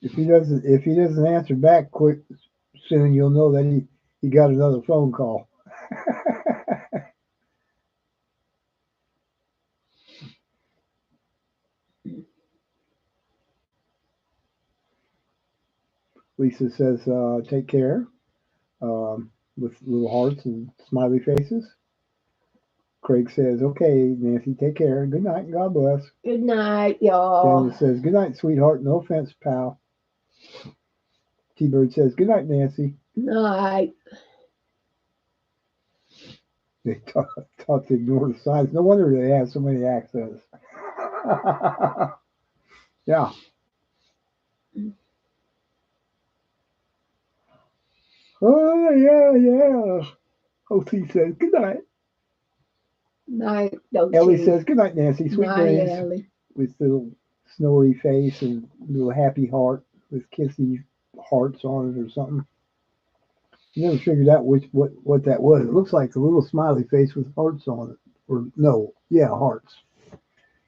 If he doesn't answer back quick soon, you'll know that he got another phone call. Lisa says, take care, with little hearts and smiley faces. Craig says, okay, Nancy, take care. Good night and God bless. Good night, y'all. Daniel says, good night, sweetheart. No offense, pal. T-Bird says, good night, Nancy. Night. They taught to ignore the signs. No wonder they have so many accents. Yeah. Oh, yeah. OC says, good night. Night, Ellie OT. says, good night, Nancy. Sweet Night, dreams. Ellie. With little snowy face and little happy heart with kissy hearts on it or something. Never figured out what that was. It looks like a little smiley face with hearts on it. Or no, yeah, hearts.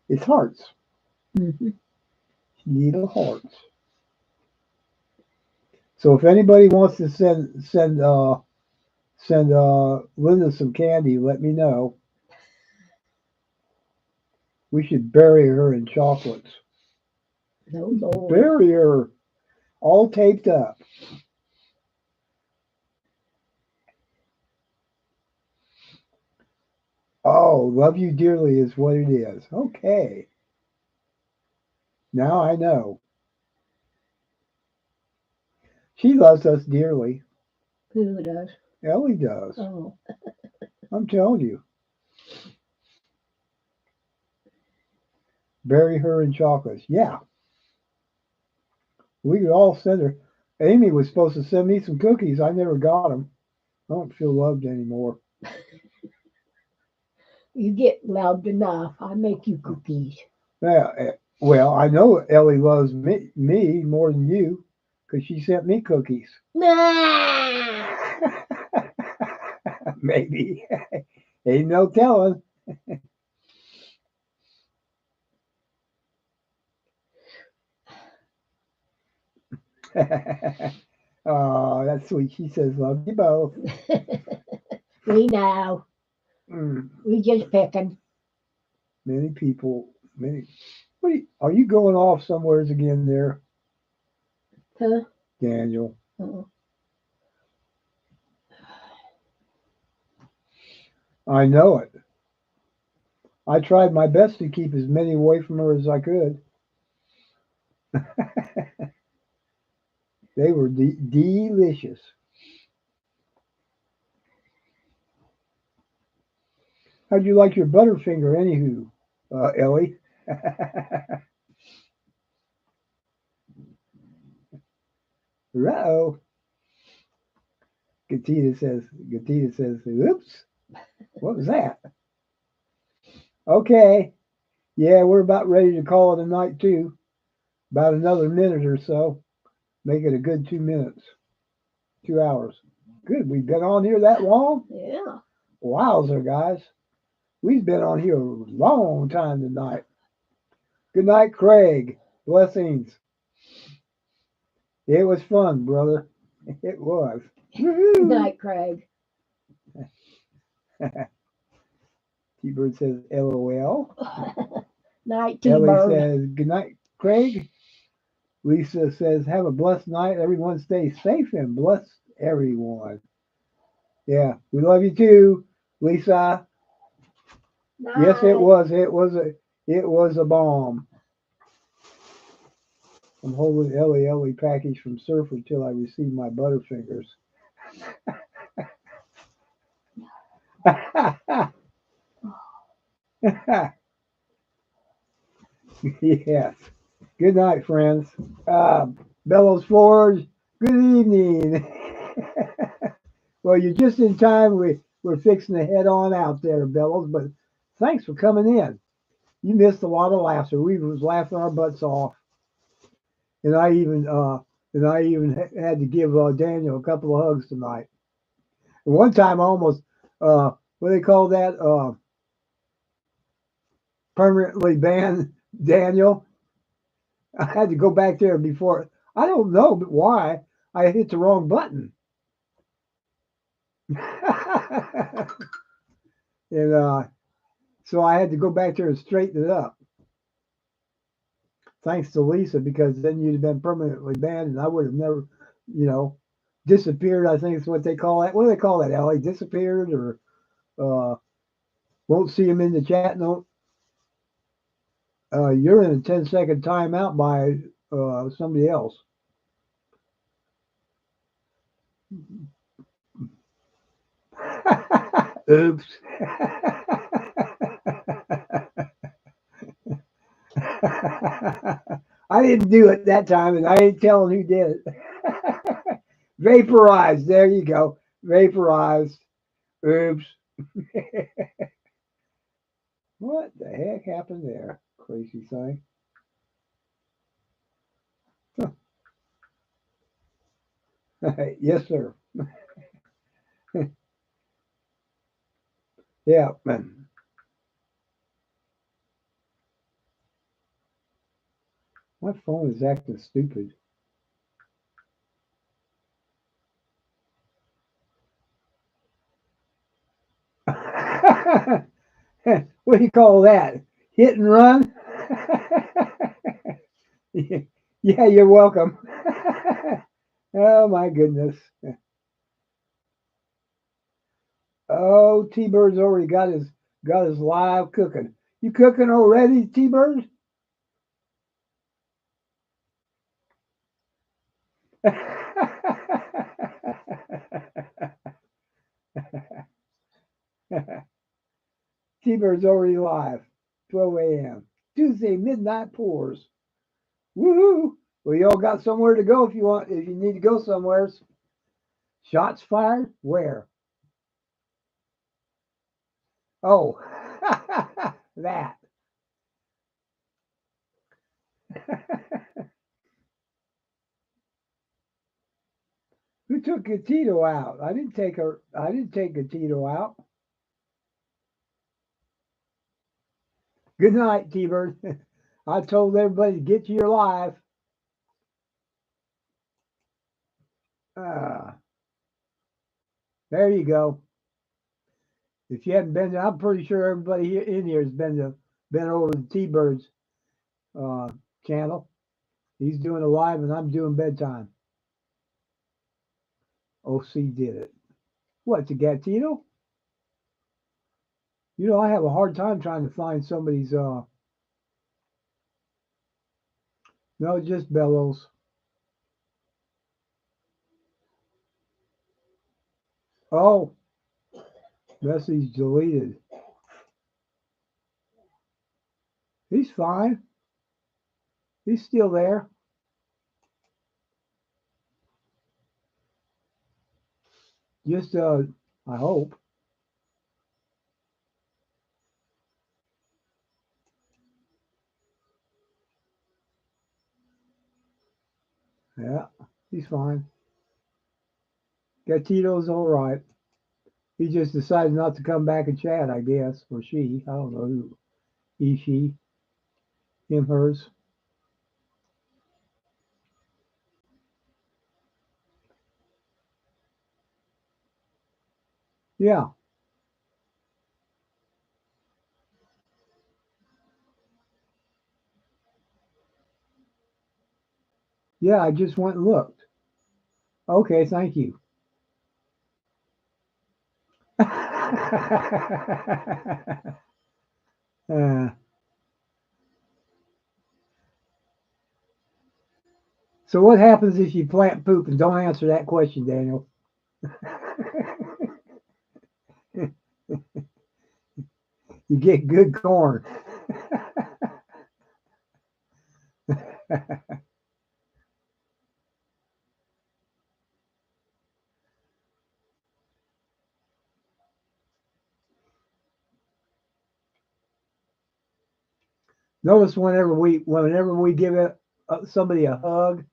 It's hearts. Mm-hmm. Little hearts. So if anybody wants to send Linda some candy, let me know. We should bury her in chocolates. No, Lord. Bury her all taped up. Oh, love you dearly is what it is. Okay. Now I know. She loves us dearly. Who does? Ellie does. Oh. I'm telling you. Bury her in chocolates. Yeah. We could all send her. Amy was supposed to send me some cookies. I never got them. I don't feel loved anymore. You get loved enough. I make you cookies. Yeah, Well, I know Ellie loves me more than you because she sent me cookies. Nah. Maybe. Ain't no telling. Oh, that's sweet. She says, love you both. We know. Mm, We just picking. many people, many. Are you going off somewheres again there, Huh? Daniel? Uh, I know it. I tried my best to keep as many away from her as I could. They were delicious. How'd you like your Butterfinger, anywho, Ellie? Uh-oh. Gatita says, oops, what was that? Okay. Yeah, we're about ready to call it a night too. About another minute or so. Make it a good 2 minutes. 2 hours. Good. We've been on here that long? yeah. Wowzer, guys. We've been on here a long time tonight. Good night, Craig. Blessings. It was fun, brother. It was. Good Woohoo! night, Craig. T-Bird says LOL. Night, Ellie T-Bird. says good night, Craig. Lisa says have a blessed night. Everyone stay safe and bless everyone. Yeah, we love you too, Lisa. Yes, it Night. was. It was a bomb. I'm holding Ellie package from Surfer till I receive my Butterfingers. Yes. Good night, friends. Uh, Bellows Forge, good evening. Well, you're just in time. We're fixing to head on out there, Bellows, but thanks for coming in. You missed a lot of laughter. We was laughing our butts off. And I even had to give Daniel a couple of hugs tonight. And one time I almost what do they call that? Permanently banned Daniel. I had to go back there before. I don't know why I hit the wrong button. And so I had to go back there and straighten it up. Thanks to Lisa, because then you'd have been permanently banned, and I would have never, you know, disappeared. I think is what they call that. What do they call that, Ellie? Disappeared or uh, won't see him in the chat. No, you're in a 10-second timeout by somebody else. Oops. I didn't do it that time, and I ain't telling who did it. Vaporized. There you go. Vaporized. Oops. What the heck happened there? Crazy thing. Yes, sir. Yeah, man. My phone is acting stupid. What do you call that? Hit and run? Yeah, you're welcome. Oh my goodness. Oh, T-Bird's already got his live cooking. You cooking already, T-Bird? T-Bird's already live. 12 a.m. Tuesday midnight pours. Woohoo! Well, y'all got somewhere to go if you need to go somewhere. Shots fired? Where? Oh, that. Who took Gatito out? I didn't take her. I didn't take Gatito out. Good night, T-Bird. I told everybody to get to your live. There you go. If you haven't been, I'm pretty sure everybody here in here has been over to T-Bird's channel. He's doing a live, and I'm doing bedtime. OC did it. What, to Gatito? You know, I have a hard time trying to find somebody's. No, just Bellows. Oh, message deleted. He's fine. He's still there. Just, I hope. Yeah, he's fine. Gatito's all right. He just decided not to come back and chat, I guess, or she. I don't know who. He, she, him, hers. Yeah. Yeah, I just went and looked. Okay, thank you. uh, so what happens if you plant poop? And don't answer that question, Daniel. You get good corn. Notice whenever we give somebody a hug,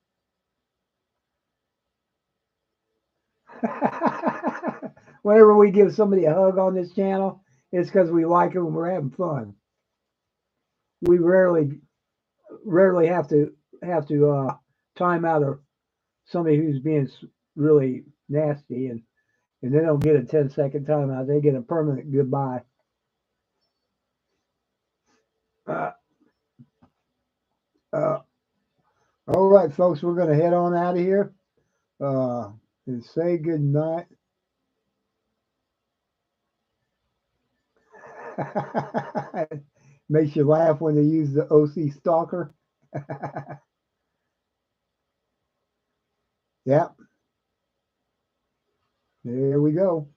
whenever we give somebody a hug on this channel, it's because we like them and we're having fun. We rarely have to time out somebody who's being really nasty, and they don't get a 10-second timeout. They get a permanent goodbye. All right, folks, we're going to head on out of here and say good night. Makes you laugh when they use the OC stalker. Yep. There we go.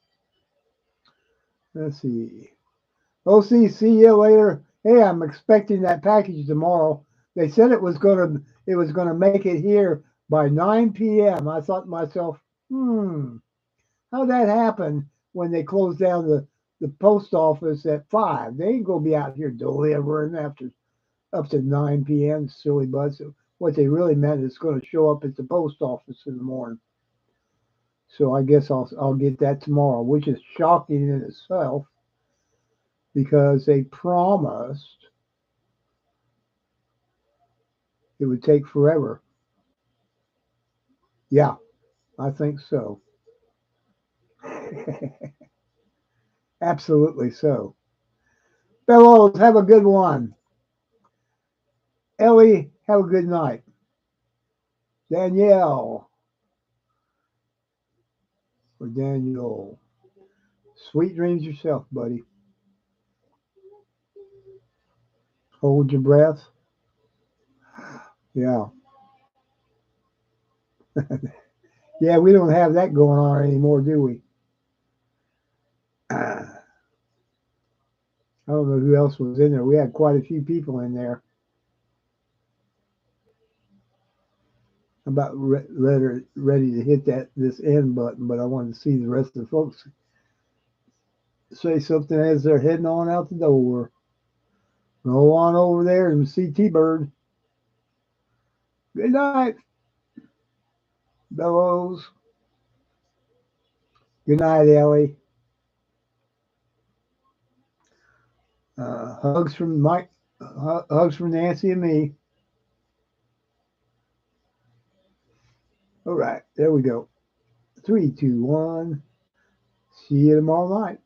Let's see. OC, see you later. Hey, I'm expecting that package tomorrow. They said it was gonna make it here by 9 p.m. I thought to myself, how'd that happen when they closed down the post office at 5? They ain't gonna be out here delivering after up to 9 p.m. Silly butts. What they really meant is going to show up at the post office in the morning. So I guess I'll get that tomorrow, which is shocking in itself because they promised it would take forever. Yeah, I think so. Absolutely so. Bellows, have a good one. Ellie, have a good night. Danielle or Daniel, sweet dreams yourself, buddy. Hold your breath. Yeah. Yeah, we don't have that going on anymore, do we? I don't know who else was in there. We had quite a few people in there. I'm about ready to hit this end button, but I wanted to see the rest of the folks say something as they're heading on out the door. Go on over there and see T-Bird. Good night, Bellows. Good night, Ellie. Hugs from Mike. Hugs from Nancy and me. All right, there we go. 3, 2, 1. See you tomorrow night.